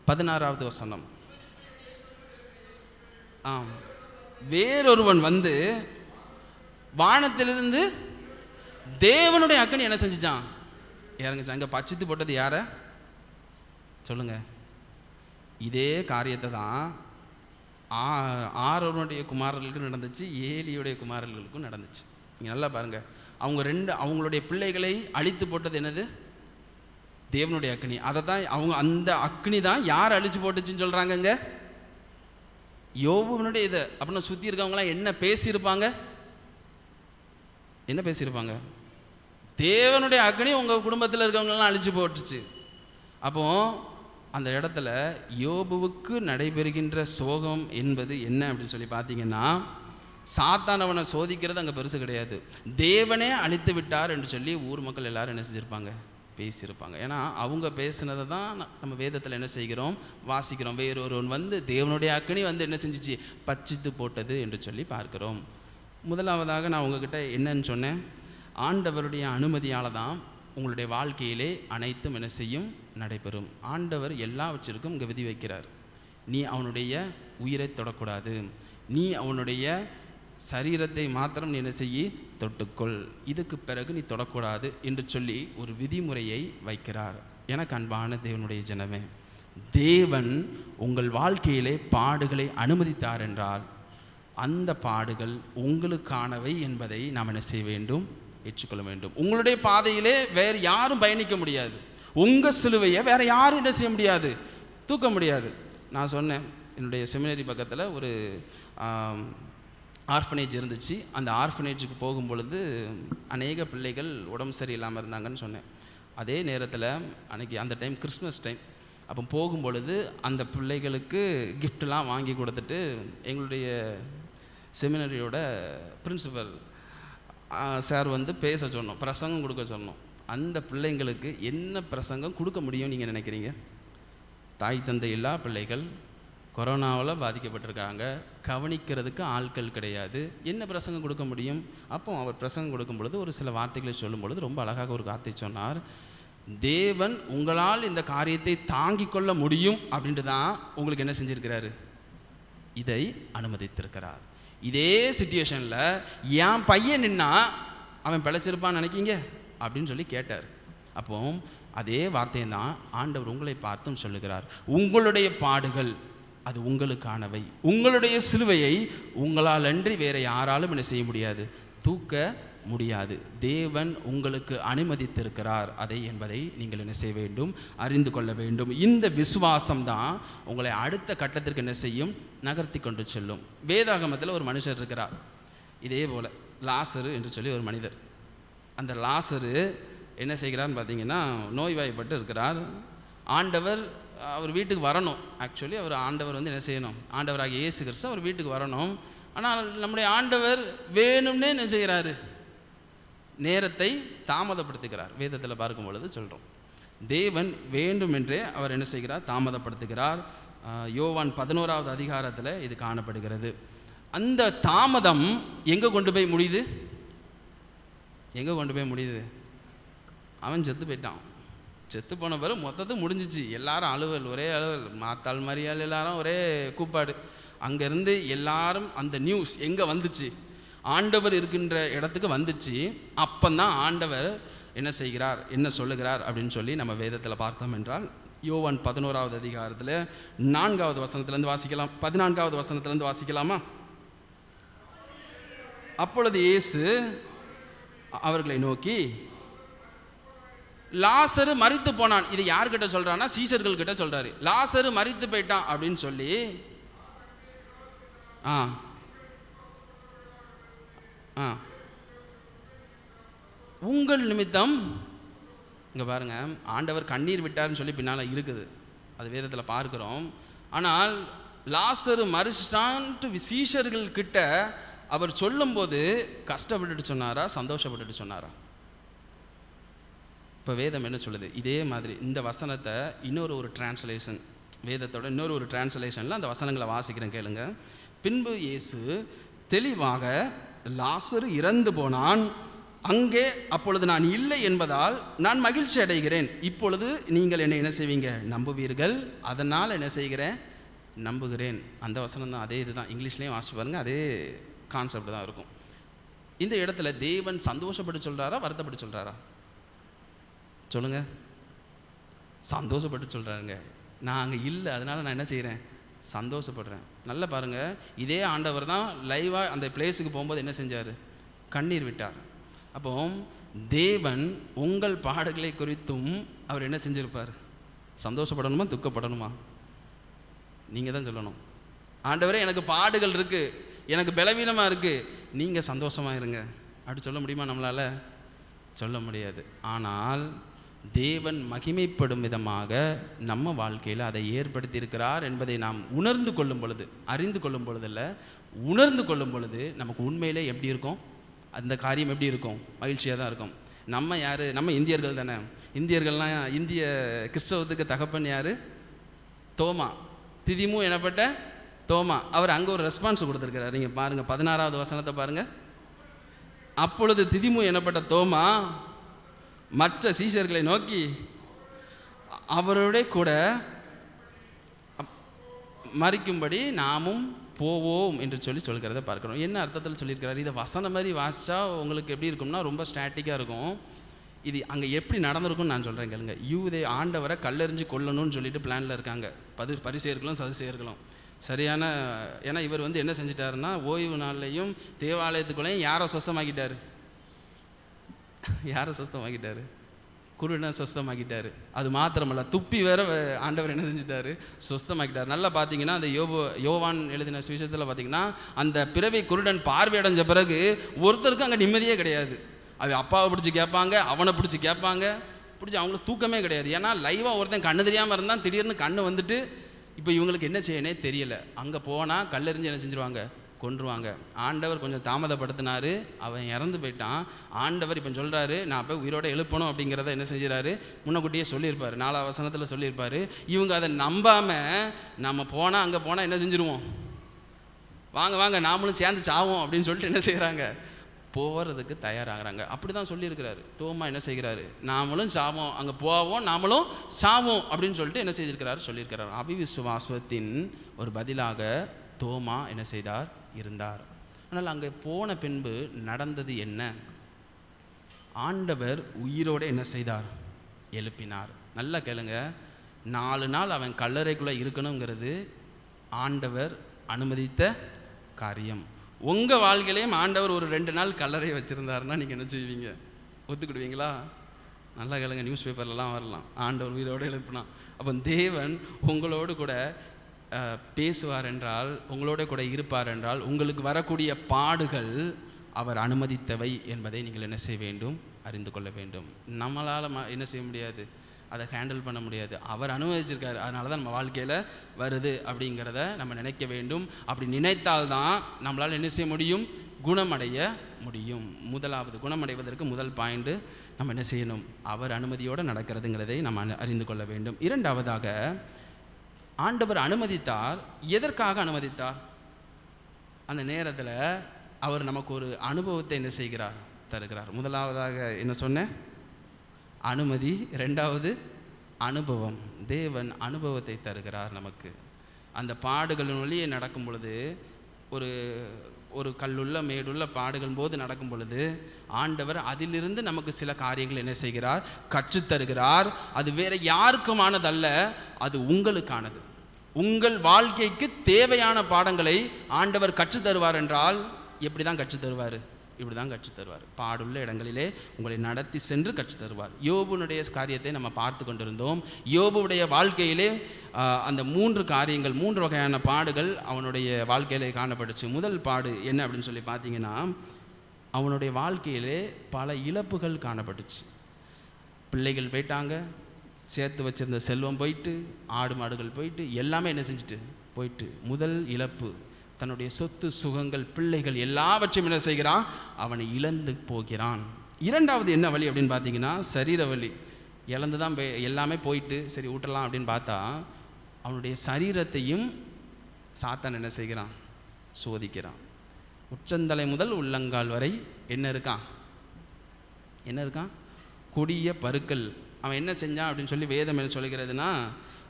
பதினாறாவது வசனம். வேறொருவன் வானத்திலிருந்து தேவனுடைய அக்கனி என்ன செஞ்சுச்சான், இறங்குச்சான். அங்கே பட்சித்து போட்டது யார சொல்லுங்க? இதே காரியத்தை தான் ஆரோனுடைய குமாரர்களுக்கும் நடந்துச்சு, ஏலியுடைய குமாரர்களுக்கும் நடந்துச்சு. நீங்கள் நல்லா பாருங்கள், அவங்களுடைய பிள்ளைகளை அழித்து போட்டது என்னது, தேவனுடைய அக்னி. அதை தான் அந்த அக்னி தான் யார் அழிச்சு போட்டுச்சுன்னு சொல்கிறாங்கங்க, யோபுவனுடைய இதை. அப்படின்னா சுற்றி இருக்கவங்களாம் என்ன பேசியிருப்பாங்க, தேவனுடைய அக்னி உங்கள் குடும்பத்தில் இருக்கவங்களெல்லாம் அழிச்சு போட்டுச்சு. அப்போ அந்த இடத்துல யோபுவுக்கு நடைபெறுகின்ற சோகம் என்பது என்ன அப்படின்னு சொல்லி பார்த்தீங்கன்னா, சாத்தானவனை சோதிக்கிறது அங்கே பெருசு கிடையாது, தேவனே அழித்து விட்டார் என்று சொல்லி ஊர் மக்கள் எல்லாரும் என்ன செஞ்சுருப்பாங்க, பேசியிருப்பாங்க. ஏன்னா அவங்க பேசினதை தான் நம்ம வேதத்தில் என்ன செய்கிறோம், வாசிக்கிறோம். வேறொருவன் தேவனுடைய அக்னி என்ன செஞ்சிச்சு, பட்சித்து போட்டது என்று சொல்லி பார்க்கிறோம். முதலாவதாக நான் உங்ககிட்ட என்னன்னு சொன்னேன், ஆண்டவருடைய அனுமதியால் தான் உங்களுடைய வாழ்க்கையிலே அனைத்தும் என்ன செய்யும், நடைபெறும். ஆண்டவர் எல்லாவற்றிற்கும் இங்கே விதி வைக்கிறார். நீ அவனுடைய உயிரை தொடக்கூடாது, நீ அவனுடைய சரீரத்தை மாத்திரம் நீ என்ன செய்ய தொட்டுக்கொள், இதுக்கு பிறகு நீ தொடக்கூடாது என்று சொல்லி ஒரு விதிமுறையை வைக்கிறார். எனக்கு அன்பான தேவனுடைய ஜனமே, தேவன் உங்கள் வாழ்க்கையிலே பாடுகளை அனுமதித்தார் என்றால் அந்த பாடுகள் உங்களுக்கானவை என்பதை நாம் என்ன செய்ய வேண்டும்? ஏற்றுக்கொள்ள வேண்டும். உங்களுடைய பாதையிலே வேறு யாரும் பயணிக்க முடியாது. உங்கள் சிலுவையை வேறு யாரும் என்ன செய்ய முடியாது? தூக்க முடியாது. நான் சொன்னேன், என்னுடைய செமினரி பக்கத்தில் ஒரு ஆர்ஃபனேஜ் இருந்துச்சு. அந்த ஆர்ஃபனேஜுக்கு போகும் பொழுது அநேக பிள்ளைகள் உடம்பு சரியில்லாமல் இருந்தாங்கன்னு சொன்னேன். அதே நேரத்தில் அன்றைக்கி அந்த டைம் கிறிஸ்மஸ் டைம். அப்போ போகும்பொழுது அந்த பிள்ளைகளுக்கு கிஃப்ட்லாம் வாங்கி கொடுத்துட்டு எங்களுடைய செமினரியோட பிரின்சிபல் சார் வந்து பேச சொன்னோம், பிரசங்கம் கொடுக்க சொன்னோம். அந்த பிள்ளைங்களுக்கு என்ன பிரசங்கம் கொடுக்க முடியும் நீங்கள் நினைக்கிறீங்க? தாய் தந்தை இல்லா பிள்ளைகள், கொரோனாவில் பாதிக்கப்பட்டிருக்காங்க, கவனிக்கிறதுக்கு ஆட்கள் கிடையாது, என்ன பிரசங்கம் கொடுக்க முடியும்? அப்போ அவர் பிரசங்கம் கொடுக்கும் பொழுது ஒரு சில வார்த்தைகளை சொல்லும் பொழுது ரொம்ப அழகாக ஒரு வார்த்தை சொன்னார். தேவன் உங்களால் இந்த காரியத்தை தாங்கிக் கொள்ள முடியும் அப்படின்ட்டு தான் உங்களுக்கு என்ன செஞ்சிருக்கிறாரு? இதை அனுமதித்திருக்கிறார். இதே சிச்சுவேஷனில் என் பையன் நின்னா அவன் பிழைச்சிருப்பான்னு நினைக்கிங்க அப்படின்னு சொல்லி கேட்டார். அப்போ அதே வார்த்தையை தான் ஆண்டவர் உங்களை பார்த்தும் சொல்லுகிறார். உங்களுடைய பாடுகள் அது உங்களுக்கானவை. உங்களுடைய சிலுவையை உங்களால் அன்றி வேறு யாராலும் என்ன செய்ய முடியாது? தூக்க முடியாது. தேவன் உங்களுக்கு அனுமதித்திருக்கிறார் அதை என்பதை நீங்கள் என்ன செய்ய வேண்டும்? அறிந்து கொள்ள வேண்டும். இந்த விசுவாசம் தான் உங்களை அடுத்த கட்டத்திற்கு என்ன செய்யும்? நகர்த்தி கொண்டு செல்லும். வேதாகமத்தில் ஒரு மனுஷர் இருக்கிறார், இதே போல் லாசரு என்று சொல்லி ஒரு மனிதர். அந்த லாசரு என்ன செய்கிறார்னு பார்த்தீங்கன்னா, நோய்வாய்ப்பட்டு இருக்கிறார். ஆண்டவர் அவர் வீட்டுக்கு வரணும். ஆக்சுவலி அவர் ஆண்டவர் வந்து என்ன செய்யணும்? ஆண்டவராகிய இயேசு கிறிஸ்து அவர் வீட்டுக்கு வரணும். ஆனால் நம்முடைய ஆண்டவர் வேணும்னே என்ன செய்கிறாரு? நேரத்தை தாமதப்படுத்துகிறார். வேதத்தில் பார்க்கும் பொழுது சொல்கிறோம், தேவன் வேண்டுமென்றே அவர் என்ன செய்கிறார்? தாமதப்படுத்துகிறார். யோவான் 11வது அதிகாரத்தில் இது காணப்படுகிறது. அந்த தாமதம் எங்கே கொண்டு போய் முடியுது? எங்கே கொண்டு போய் முடியுது? அவன் செத்து போயிட்டான். செத்து போன பிறகு மொத்தத்துக்கு முடிஞ்சிச்சு. எல்லாரும் அலுவல், ஒரே அலுவல், மாத்தாள் மரியாள் எல்லாரும் ஒரே கூப்பாடு. அங்கேருந்து எல்லாரும் அந்த நியூஸ் எங்கே வந்துச்சு? ஆண்டவர் இருக்கின்ற இடத்துக்கு வந்துச்சு. அப்பந்தான் ஆண்டவர் என்ன செய்கிறார், என்ன சொல்லுகிறார் அப்படின்னு சொல்லி நம்ம வேதத்தில் பார்த்தோம் என்றால், யோவான் 11வது அதிகாரத்தில் 4வது வசனத்திலேருந்து வாசிக்கலாம். 14வது வசனத்திலேருந்து வாசிக்கலாமா? அப்பொழுது இயேசு அவர்களை நோக்கி, லாசரு மரித்து போனான். இது யார்கிட்ட சொல்றான்னா? சீஷர்கள் கிட்ட சொல்றாரு. லாசரு மரித்து போயிட்டான் அப்படின்னு சொல்லி உங்கள் நிமித்தம், இங்க பாருங்க, ஆண்டவர் கண்ணீர் விட்டார்னு சொல்லி பின்னால இருக்குது, அது வேதத்தில் பார்க்கிறோம். ஆனால் லாசரு மரிச்சிட்டான்ட்டு சீஷர்கள் கிட்ட அவர் சொல்லும்போது கஷ்டப்பட்டுட்டு சொன்னாரா, சந்தோஷப்பட்டுட்டு சொன்னாரா? இப்போ வேதம் என்ன சொல்லுது? இதே மாதிரி இந்த வசனத்தை இன்னொரு டிரான்ஸ்லேஷன், வேதத்தோட இன்னொரு டிரான்ஸ்லேஷனில் அந்த வசனங்களை வாசிக்கிறேன், கேளுங்க. பின்பு இயேசு தெளிவாக, லாசரு இறந்து போனான், அங்கே அப்பொழுது நான் இல்லை என்பதால் நான் மகிழ்ச்சி அடைகிறேன். இப்பொழுது நீங்கள் என்ன செய்வீங்க? நம்புவீர்கள். அதனால் என்ன செய்கிறேன்? நம்புகிறேன். அந்த வசனம் தான், அதே இதுதான். இங்கிலீஷ்லேயும் வாசிச்சு பாருங்க, அதே கான்செப்ட் தான் இருக்கும். இந்த இடத்துல தேவன் சந்தோஷப்பட்டு சொல்கிறாரா, வருத்தப்பட்டு சொல்கிறாரா? சொல்லுங்க. சந்தோஷப்பட்டு சொல்கிறாருங்க. நான் அங்கே இல்லை, அதனால் நான் என்ன செய்கிறேன்? சந்தோஷப்படுறேன். நல்லா பாருங்கள், இதே ஆண்டவர் தான் லைவாக அந்த பிளேஸுக்கு போகும்போது என்ன செஞ்சார்? கண்ணீர் விட்டார். அப்போ தேவன் உங்கள் பாடுகளை குறித்தும் அவர் என்ன செஞ்சிருப்பார்? சந்தோஷப்படணுமா, துக்கப்படணுமா? நீங்கள் தான் சொல்லணும். ஆண்டவரே, எனக்கு பாடுகள் இருக்குது, எனக்கு பலவீனமாக இருக்குது, நீங்கள் சந்தோஷமாக இருங்க அப்படி சொல்ல முடியுமா? நம்மளால் சொல்ல முடியாது. ஆனால் தேவன் மகிமைப்படும் விதமாக நம்ம வாழ்க்கையில் அதை ஏற்படுத்தி இருக்கிறார் என்பதை நாம் உணர்ந்து கொள்ளும் பொழுது, அறிந்து கொள்ளும் பொழுதில்ல, உணர்ந்து கொள்ளும் பொழுது நமக்கு உண்மையிலே எப்படி இருக்கும்? அந்த காரியம் எப்படி இருக்கும்? மகிழ்ச்சியாக தான் இருக்கும். நம்ம யார்? நம்ம இந்தியர்கள் தானே. இந்தியர்கள்லாம், இந்திய கிறிஸ்தவத்துக்கு தகப்பன் யார்? தோமா, திதிமு எனப்பட்ட தோமா. அவர் அங்கே ஒரு ரெஸ்பான்ஸ் கொடுத்துருக்கிறார். நீங்கள் பாருங்கள், 16வது வசனத்தை பாருங்கள். அப்பொழுது திதிமு எனப்பட்ட தோமா மற்ற சீஷர்களை நோக்கி, அவருடைய கூட மரிக்கும்படி நாமும் போவோம் என்று சொல்கிறத பார்க்குறோம். என்ன அர்த்தத்தில் சொல்லியிருக்கிறார்? இதை வசனம் மாதிரி வாசித்தா உங்களுக்கு எப்படி இருக்கும்னா ரொம்ப ஸ்டாட்டிக்காக இருக்கும். இது அங்கே எப்படி நடந்திருக்கும்னு நான் சொல்கிறேன் கேளுங்க. யூதே ஆண்டவரை கல்லெறிஞ்சு கொல்லணும்னு சொல்லிட்டு பிளானில் இருக்காங்க பரிசேயர்களும் சதுசேயர்களும். சரியான, ஏன்னா இவர் என்ன செஞ்சிட்டாருன்னா ஓய்வு நாள்லையும் தேவாலயத்துக்குள்ளேயும் யாரை சொஸ்தமாக்கிட்டாரு? குருடனை சொஸ்தமாக்கிட்டாரு. அது மாத்திரமல்ல, துப்பி வேற ஆண்டவர் என்ன செஞ்சிட்டாரு? சொஸ்தமாக்கிட்டார். நல்லா பார்த்தீங்கன்னா அந்த யோவான் எழுதின சுவிசேஷத்தில் பார்த்தீங்கன்னா அந்த பிறவி குருடன் பார்வையடைஞ்ச பிறகு ஒருத்தருக்கும் அங்கே நிம்மதியே கிடையாது. அது அப்பாவை பிடிச்சி கேட்பாங்க, அவனை பிடிச்சி கேட்பாங்க, பிடிச்சி அவங்களுக்கு தூக்கமே கிடையாது. ஏன்னா லைவாக ஒருத்தன் கண்ணு தெரியாமல் இருந்தால் திடீர்னு கண்ணு வந்துட்டு இப்போ இவங்களுக்கு என்ன செய்யனே தெரியல. அங்கே போனால் கல்லெறிஞ்சு என்ன செஞ்சுருவாங்க? கொன்றுவாங்க. ஆண்டவர் கொஞ்சம் தாமதப்படுத்தினார், அவன் இறந்து போயிட்டான். ஆண்டவர் இப்போ சொல்கிறாரு, நான் போய் உயிரோட எழுப்பணும் அப்படிங்கிறத என்ன செஞ்சுறாரு? முன்னக்கூட்டியே சொல்லியிருப்பார், 4ஆம் வசனத்தில் சொல்லியிருப்பார். இவங்க அதை நம்பாமல் நம்ம போனால் அங்கே போனால் என்ன செஞ்சுருவோம்? வாங்க நாமளும் சேர்ந்து சாவோம் அப்படின்னு சொல்லிட்டு என்ன செய்கிறாங்க? போகிறதுக்கு தயாராகிறாங்க. அப்படி தான் சொல்லியிருக்கிறாரு. தோமா என்ன செய்கிறாரு? நாமளும் சாவோம், அங்கே போவோம், நாமளும் சாவோம் அப்படின்னு சொல்லிட்டு என்ன செய்திருக்கிறாரு? சொல்லியிருக்கிறார். அவிவிசுவாசத்தின் ஒரு பதிலாக தோமா என்ன செய்தார்? இருந்தார். ஆனால் அங்கே போன பின்பு நடந்தது என்ன? ஆண்டவர் உயிரோடு என்ன செய்தார்? எழுப்பினார். நல்லா கேளுங்க, 4 நாள் அவன் கல்லறைக்குள்ளே இருக்கணுங்கிறது ஆண்டவர் அனுமதித்த காரியம். உங்கள் வாழ்க்கையிலையும் ஆண்டவர் ஒரு 2 நாள் கல்லறை வச்சுருந்தாருன்னா நீங்கள் என்ன செய்வீங்க? ஒத்துக்கிடுவீங்களா? நல்லா கேளுங்க, நியூஸ் பேப்பர்லாம் வரலாம், ஆண்டவர் உயிரோடு எழுப்பினா. அப்போ தேவன் உங்களோடு கூட பேசுவார் என்றால், உங்களோட கூட இருப்பார் என்றால், உங்களுக்கு வரக்கூடிய பாடுகள் அவர் அனுமதித்தவை என்பதை நீங்கள் என்ன செய்ய வேண்டும்? அறிந்து கொள்ள வேண்டும். நம்மளால் என்ன செய்ய முடியாது? அதை ஹேண்டில் பண்ண முடியாது. அவர் அனுமதிச்சிருக்காரு, அதனால தான் நம்ம வாழ்க்கையில் வருது அப்படிங்கிறத நம்ம நினைக்க வேண்டும். அப்படி நினைத்தால்தான் நம்மளால் என்ன செய்ய முடியும்? குணமடைய முடியும். முதலாவது குணமடைவதற்கு முதல் பாயிண்ட் நம்ம என்ன செய்யணும்? அவர் அனுமதியோடு நடக்கிறதுங்கிறதை நம்ம அறிந்து கொள்ள வேண்டும். இரண்டாவதாக, ஆண்டவர் அனுமதித்தார். எதற்காக அனுமதித்தார்? அந்த நேரத்தில் அவர் நமக்கு ஒரு அனுபவத்தை என்ன செய்கிறார்? தருகிறார். முதலாவதாக என்ன சொன்னேன்? அனுமதி. ரெண்டாவது அனுபவம். தேவன் அனுபவத்தை தருகிறார் நமக்கு. அந்த பாடுகளின் வழியே நடக்கும் பொழுது, ஒரு கல்லுள்ள மேடுள்ள பாடுகள் போது நடக்கும் பொழுது ஆண்டவர் அதிலிருந்து நமக்கு சில காரியங்கள் என்ன செய்கிறார்? கற்றுத்தருகிறார். அது வேற யாருக்குமானதல்ல, அது உங்களுக்கானது. உங்கள் வாழ்க்கைக்கு தேவையான பாடங்களை ஆண்டவர் கற்றுத்தருவார் என்றால் எப்படி தான் கற்றுத்தருவார்? இப்படி தான் கற்றுத்தருவார். பாடுள்ள இடங்களிலே உங்களை நடத்தி சென்று கற்றுத்தருவார். யோபுனுடைய காரியத்தை நம்ம பார்த்து கொண்டிருந்தோம். யோபுடைய வாழ்க்கையிலே அந்த 3 காரியங்கள், 3 வகையான பாடுகள் அவனுடைய வாழ்க்கையிலே காணப்பட்டுச்சு. முதல் பாடு என்ன அப்படின்னு சொல்லி பார்த்தீங்கன்னா, அவனுடைய வாழ்க்கையிலே பல இழப்புகள் காணப்பட்டுச்சு. பிள்ளைகள் போயிட்டாங்க, சேர்த்து வச்சிருந்த செல்வம் போயிட்டு, ஆடு மாடுகள் போயிட்டு, எல்லாமே என்ன செஞ்சுட்டு போயிட்டு. முதல் இழப்பு, தன்னுடைய சொத்து சுகங்கள் பிள்ளைகள் எல்லாவற்றையும் என்ன செய்கிறான்? அவனை இழந்து போகிறான். இரண்டாவது என்ன வழி அப்படின்னு பார்த்தீங்கன்னா, சரீர வழி. இழந்து தான் எல்லாமே போயிட்டு சரி விட்டுறலாம் அப்படின்னு பார்த்தா, அவனுடைய சரீரத்தையும் சாத்தான் என்ன செய்கிறான்? சோதிக்கிறான். உச்சந்தலை முதல் உள்ளங்கால் வரை என்ன இருக்கான்? கொடிய பருக்கள். அவன் என்ன செஞ்சான் அப்படின்னு சொல்லி வேதம் என்ன சொல்லுகிறதுனா,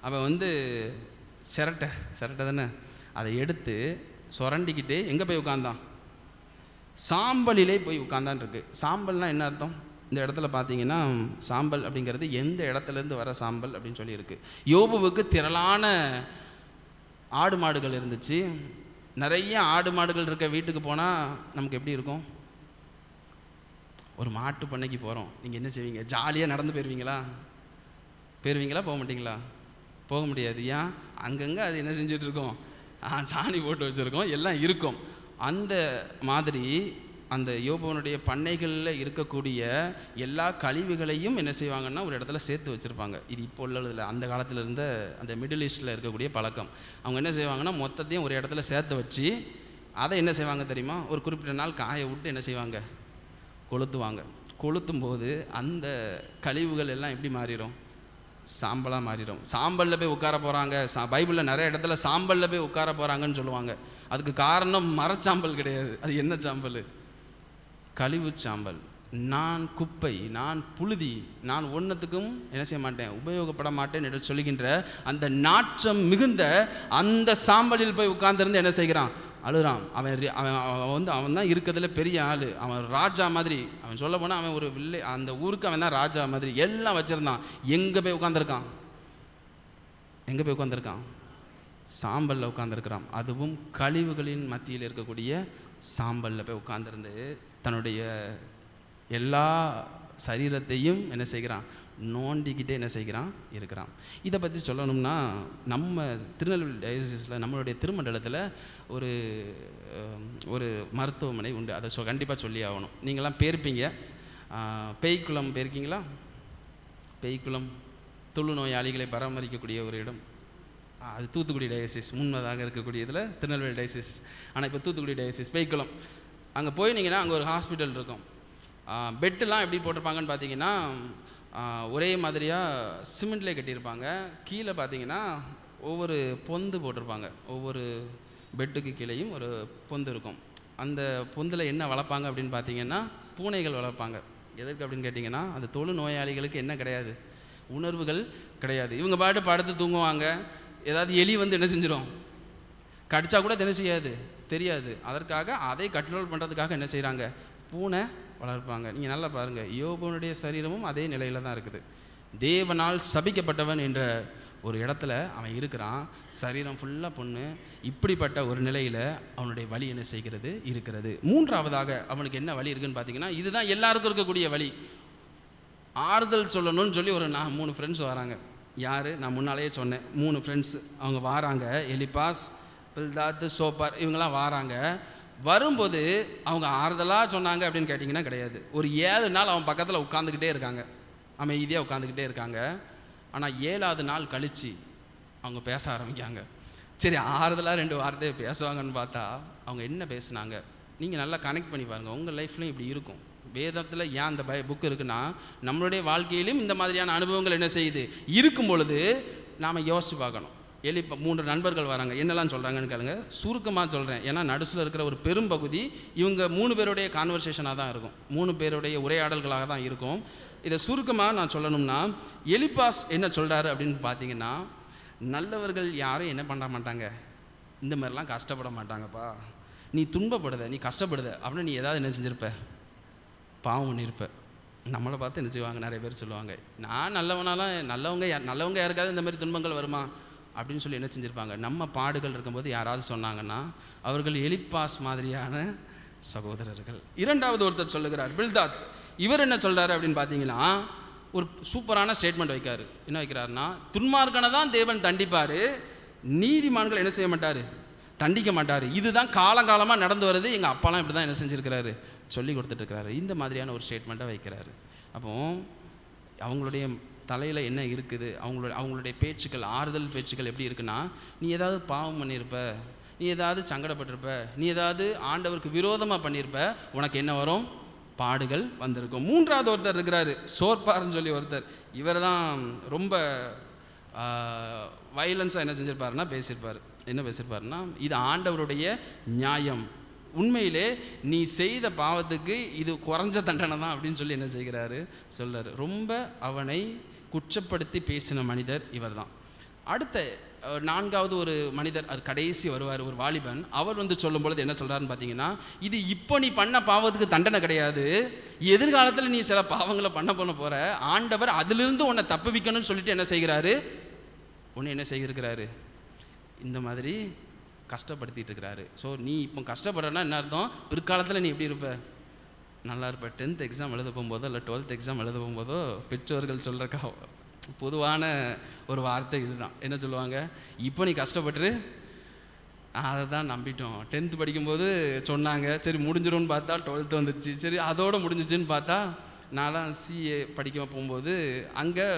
அவன் சிரட்டை தானே, அதை எடுத்து சொரண்டிக்கிட்டு எங்கே போய் உட்கார்ந்தான்? சாம்பலிலே போய் உட்கார்ந்தான் இருக்கு. சாம்பல்னால் என்ன அர்த்தம்? இந்த இடத்துல பார்த்தீங்கன்னா, சாம்பல் அப்படிங்கிறது எந்த இடத்துலேருந்து வர சாம்பல் அப்படின்னு சொல்லி இருக்கு. யோபுவுக்கு திரளான ஆடு மாடுகள் இருந்துச்சு. நிறைய ஆடு மாடுகள் இருக்க வீட்டுக்கு போனால் நமக்கு எப்படி இருக்கும்? ஒரு மாட்டு பண்ணைக்கு போகிறோம், நீங்கள் என்ன செய்வீங்க? ஜாலியாக நடந்து போயிடுவீங்களா? போக மாட்டீங்களா? போக முடியாது. ஏன்? அங்கங்கே அது என்ன செஞ்சிட்ருக்கோம்? சாணி போட்டு வச்சுருக்கோம், எல்லாம் இருக்கும். அந்த மாதிரி அந்த யோபுவனுடைய பண்ணைகளில் இருக்கக்கூடிய எல்லா கழிவுகளையும் என்ன செய்வாங்கன்னா ஒரு இடத்துல சேர்த்து வச்சுருப்பாங்க. இது இப்போ உள்ளதில்லை, அந்த காலத்தில் இருந்த அந்த மிடில் ஈஸ்டில் இருக்கக்கூடிய பழக்கம். அவங்க என்ன செய்வாங்கன்னா மொத்தத்தையும் ஒரு இடத்துல சேர்த்து வச்சு அதை என்ன செய்வாங்க தெரியுமா? ஒரு குறிப்பிட்ட நாள் காய விட்டு என்ன செய்வாங்க? கொளுத்துவாங்க. கொளுத்தும் போது அந்த கழிவுகள் எல்லாம் எப்படி மாறிடும்? சாம்பலாக மாறிடும். சாம்பலில் போய் உட்கார போகிறாங்க. பைபிளில் நிறைய இடத்துல சாம்பலில் போய் உட்கார போகிறாங்கன்னு சொல்லுவாங்க. அதுக்கு காரணம் மரச்சாம்பல் கிடையாது. அது என்ன சாம்பல்? கழிவு சாம்பல். நான் குப்பை, நான் புழுதி, நான் ஒன்றுத்துக்கும் என்ன செய்ய மாட்டேன், உபயோகப்பட மாட்டேன் என்று சொல்லுகின்ற அந்த நாற்றம் மிகுந்த அந்த சாம்பலில் போய் உட்கார்ந்துருந்து என்ன செய்கிறான், அழுகிறான். அவன் தான் இருக்கிறதுல பெரிய ஆள், அவன் ராஜா மாதிரி. அவன் சொல்ல போனால் அவன் ஒரு அந்த ஊருக்கு அவன் தான் ராஜா மாதிரி, எல்லாம் வச்சுருந்தான். எங்கே போய் உட்காந்துருக்கான், எங்கே போய் உட்காந்துருக்கான், சாம்பலில் உட்காந்துருக்கிறான். அதுவும் கழிவுகளின் மத்தியில் இருக்கக்கூடிய சாம்பலில் போய் உட்கார்ந்துருந்து தன்னுடைய எல்லா சரீரத்தையும் என்ன செய்கிறான், நோண்டிக்கிட்டே என்ன செய்கிறான் இருக்கிறான். இதை பற்றி சொல்லணும்னா நம்ம திருநெல்வேலி டயசிஸில் நம்மளுடைய திருமண்டலத்தில் ஒரு மருத்துவமனை உண்டு. அதை கண்டிப்பாக சொல்லி ஆகணும். நீங்களாம் போயிருப்பீங்க. பேய்க்குளம் போயிருக்கீங்களா? பேய்க்குளம் தொழுநோயாளிகளை பராமரிக்கக்கூடிய ஒரு இடம். அது தூத்துக்குடி டயசிஸ் முன்னதாக இருக்கக்கூடிய இதில் திருநெல்வேலி டயசிஸ். ஆனால் இப்போ தூத்துக்குடி டயசிஸ் பேய்க்குளம். அங்கே போயினீங்கன்னா அங்கே ஒரு ஹாஸ்பிட்டல் இருக்கும். பெட்டெலாம் எப்படி போட்டிருப்பாங்கன்னு பார்த்தீங்கன்னா ஒரே மாதிரியாக சிமெண்ட்லேயே கட்டியிருப்பாங்க. கீழே பார்த்தீங்கன்னா ஒவ்வொரு பொந்து போட்டிருப்பாங்க. ஒவ்வொரு பெட்டுக்கு கீழேயும் ஒரு பொந்து இருக்கும். அந்த பொந்தில் என்ன வளர்ப்பாங்க அப்படின்னு பார்த்தீங்கன்னா பூனைகள் வளர்ப்பாங்க. எதற்கு அப்படின்னு கேட்டிங்கன்னா அந்த தொழு நோயாளிகளுக்கு என்ன கிடையாது, உணர்வுகள் கிடையாது. இவங்க பாட்டு படுத்து தூங்குவாங்க. ஏதாவது எலி வந்து என்ன செஞ்சிடும், கடிச்சா கூட என்ன செய்யாது, தெரியாது. அதற்காக அதை கண்ட்ரோல் பண்ணுறதுக்காக என்ன செய்கிறாங்க, பூனை வளர்ப்பாங்க. நீங்கள் நல்லா பாருங்கள், யோபனுடைய சரீரமும் அதே நிலையில் தான் இருக்குது. தேவனால் சபிக்கப்பட்டவன் என்ற ஒரு இடத்துல அவன் இருக்கிறான். சரீரம் ஃபுல்லாக பொண்ணு. இப்படிப்பட்ட ஒரு நிலையில் அவனுடைய வலி என்ன செய்கிறது இருக்கிறது. மூன்றாவதாக அவனுக்கு என்ன வலி இருக்குன்னு பார்த்தீங்கன்னா, இதுதான் எல்லாருக்கும் இருக்கக்கூடிய வலி. ஆறுதல் சொல்லணும்னு சொல்லி ஒரு 3 ஃப்ரெண்ட்ஸ் வராங்க. யார், நான் முன்னாலேயே சொன்னேன், 3 ஃப்ரெண்ட்ஸ். அவங்க வாராங்க. எலிப்பாஸ், பில்தாத், சோப்பார், இவங்கெல்லாம் வாராங்க. வரும்போது அவங்க ஆறுதலாக சொன்னாங்க அப்படின்னு கேட்டிங்கன்னா கிடையாது. ஒரு 7 நாள் அவன் பக்கத்தில் உட்காந்துக்கிட்டே இருக்காங்க, அமைதியாக உட்காந்துக்கிட்டே இருக்காங்க. ஆனால் 7ஆவது நாள் கழித்து அவங்க பேச ஆரம்பிக்காங்க. சரி, ஆறுதலாக 2 வார்த்தையை பேசுவாங்கன்னு பார்த்தா அவங்க என்ன பேசுனாங்க நீங்கள் நல்லா கனெக்ட் பண்ணி பாருங்கள். உங்கள் லைஃப்லையும் இப்படி இருக்கும். வேதத்தில் ஏன் அந்த புக் இருக்குன்னா நம்மளுடைய வாழ்க்கையிலும் இந்த மாதிரியான அனுபவங்கள் என்ன செய்யுது இருக்கும் பொழுது நாம் யோசித்து பார்க்கணும். 3 நண்பர்கள் வராங்க. என்னெல்லாம் சொல்கிறாங்கன்னு கேளுங்க. சுருக்கமாக சொல்கிறேன், ஏன்னா நடுசில் இருக்கிற ஒரு பெரும் பகுதி இவங்க 3 பேருடைய கான்வர்சேஷனாக தான் இருக்கும், 3 பேருடைய உரையாடல்களாக தான் இருக்கும். இதை சுருக்கமாக நான் சொல்லணும்னா, எலிப்பாஸ் என்ன சொல்கிறாரு அப்படின்னு பார்த்தீங்கன்னா, நல்லவர்கள் யாரும் என்ன பண்ண மாட்டாங்க, இந்த மாதிரிலாம் கஷ்டப்பட மாட்டாங்கப்பா. நீ துன்பப்படுத, நீ கஷ்டப்படுத அப்படின்னு நீ ஏதாவது என்ன செஞ்சிருப்ப, பாவம் பண்ணியிருப்ப. நம்மளை பார்த்து என்ன செய்வாங்க, நிறைய பேர் சொல்லுவாங்க, நான் நல்லவனாலாம் நல்லவங்க யாருக்காவது இந்த மாதிரி துன்பங்கள் வருமா அப்படின்னு சொல்லி என்ன செஞ்சுருப்பாங்க. நம்ம பாடுகள் இருக்கும்போது யாராவது சொன்னாங்கன்னா அவர்கள் எலிப்பாஸ் மாதிரியான சகோதரர்கள். 2வது ஒருத்தர் சொல்லுகிறார், பில்தாத். இவர் என்ன சொல்கிறாரு அப்படின்னு பார்த்தீங்கன்னா ஒரு சூப்பரான ஸ்டேட்மெண்ட் வைக்காரு. என்ன வைக்கிறாருன்னா, துன்மார்க்கனை தான் தேவன் தண்டிப்பார், நீதிமான்கள் என்ன செய்ய மாட்டார், தண்டிக்க மாட்டார். இதுதான் காலங்காலமாக நடந்து வருது, எங்கள் அப்பாலாம் இப்படி தான் என்ன செஞ்சுருக்கிறாரு, சொல்லி கொடுத்துட்ருக்கிறாரு. இந்த மாதிரியான ஒரு ஸ்டேட்மெண்ட்டை வைக்கிறாரு. அப்போது அவங்களுடைய தலையில் என்ன இருக்குது, அவங்களுடைய பேச்சுக்கள், ஆறுதல் பேச்சுக்கள் எப்படி இருக்குன்னா, நீ ஏதாவது பாவம் பண்ணியிருப்ப, நீ ஏதாவது சங்கடப்பட்டிருப்ப, நீ ஏதாவது ஆண்டவருக்கு விரோதமாக பண்ணியிருப்ப, உனக்கு என்ன வரும், பாடுகள் வந்திருக்கும். 3வது ஒருத்தர் இருக்கிறாரு, சோர்பார்னு சொல்லி ஒருத்தர். இவர் தான் ரொம்ப வைலன்ஸாக என்ன செஞ்சிருப்பாருன்னா பேசியிருப்பார். என்ன பேசியிருப்பாருன்னா, இது ஆண்டவருடைய நியாயம், உண்மையிலே நீ செய்த பாவத்துக்கு இது குறைஞ்ச தண்டனை தான் அப்படின்னு சொல்லி என்ன செய்கிறாரு சொல்கிறார். ரொம்ப அவனை குற்றப்படுத்தி பேசின மனிதர் இவர் தான். அடுத்த 4வது ஒரு மனிதர், அது கடைசி வருவார், ஒரு வாலிபன். அவர் வந்து சொல்லும் பொழுது என்ன சொல்கிறாருன்னு பார்த்தீங்கன்னா, இது இப்போ நீ பண்ண பாவத்துக்கு தண்டனை கிடையாது, எதிர்காலத்தில் நீ சில பாவங்களை பண்ண போகிற, ஆண்டவர் அதிலிருந்து உன்னை தப்புவிக்கணும்னு சொல்லிட்டு என்ன செய்கிறாரு, உன்னை என்ன செய்திருக்கிறாரு, இந்த மாதிரி கஷ்டப்படுத்திட்டு இருக்கிறாரு. ஸோ நீ இப்போ கஷ்டப்படுறன்னா என்ன அர்த்தம், பிற்காலத்தில் நீ எப்படி இருப்ப, நல்லா இருப்ப. 10th எக்ஸாம் எழுத போகும்போதோ இல்லை 12th எக்ஸாம் எழுத போகும்போதோ பெற்றோர்கள் சொல்கிறக்கா பொதுவான ஒரு வார்த்தை இதுதான். என்ன சொல்லுவாங்க, இப்போ நீ கஷ்டப்பட்டு அதை தான் நம்பிட்டோம். 10th படிக்கும்போது சொன்னாங்க, சரி முடிஞ்சிடும்னு பார்த்தா 12th வந்துடுச்சு, சரி அதோடு முடிஞ்சிச்சுன்னு பார்த்தா நான்லாம் சிஏ படிக்க போகும்போது அங்கே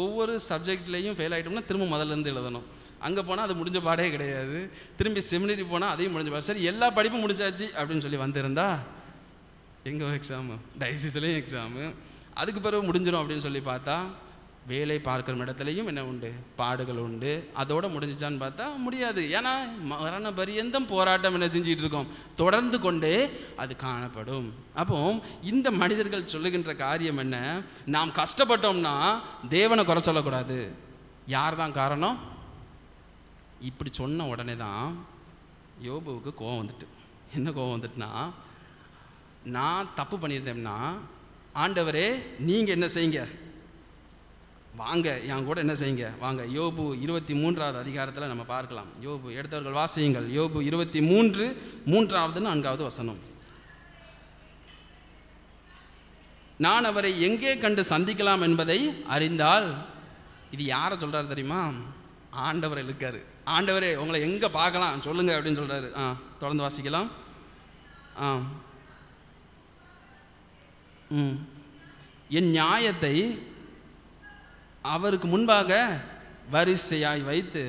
ஒவ்வொரு சப்ஜெக்ட்லேயும் ஃபெயில் ஆகிட்டோம்னா திரும்ப முதல்லேருந்து எழுதணும். அங்கே போனால் அது முடிஞ்ச பாடே கிடையாது. திரும்பி செமினரி போனால் அதையும் முடிஞ்ச பாடு. சரி எல்லா படிப்பும் முடிச்சாச்சு அப்படின்னு சொல்லி வந்திருந்தா எங்கே எக்ஸாமு, டயசிஸ்லேயும் எக்ஸாமு, அதுக்கு பிறகு முடிஞ்சிடும் அப்படின்னு சொல்லி பார்த்தா வேலை பார்க்குற இடத்துலையும் என்ன உண்டு? பாடுகள் உண்டு. அதோடு முடிஞ்சிச்சான்னு பார்த்தா முடியாது. ஏன்னா மரண பரியந்தம் போராட்டம் என்ன செஞ்சிட்டு இருக்கோம்? தொடர்ந்து கொண்டே அது காணப்படும். அப்போ இந்த மனிதர்கள் சொல்லுகின்ற காரியம் என்ன? நாம் கஷ்டப்பட்டோம்னா தேவனை குறை சொல்லக்கூடாது. யார் தான் காரணம்? இப்படி சொன்ன உடனே தான் யோபுவுக்கு கோபம் வந்துட்டு. என்ன கோபம் வந்துட்டுனா, நான் தப்பு பண்ணியிருந்தேன்னா ஆண்டவரே நீங்கள் என்ன செய்யுங்க, வாங்க என் கூட என்ன செய்யுங்க, வாங்க. யோபு 23வது அதிகாரத்தில் நம்ம பார்க்கலாம். யோபு எடுத்தவர்கள் வாசியுங்கள். யோபு 23 3வது 4வது வசனம். நான் அவரை எங்கே கண்டு சந்திக்கலாம் என்பதை அறிந்தால், இது யாரை சொல்கிறார் தெரியுமா? ஆண்டவரை இருக்காரு. ஆண்டவரே உங்களை எங்கே பார்க்கலாம் சொல்லுங்க அப்படின்னு சொல்கிறாரு. தொடர்ந்து வாசிக்கலாம். என் நியாயத்தை அவருக்கு முன்பாக வரிசையாய் வைத்து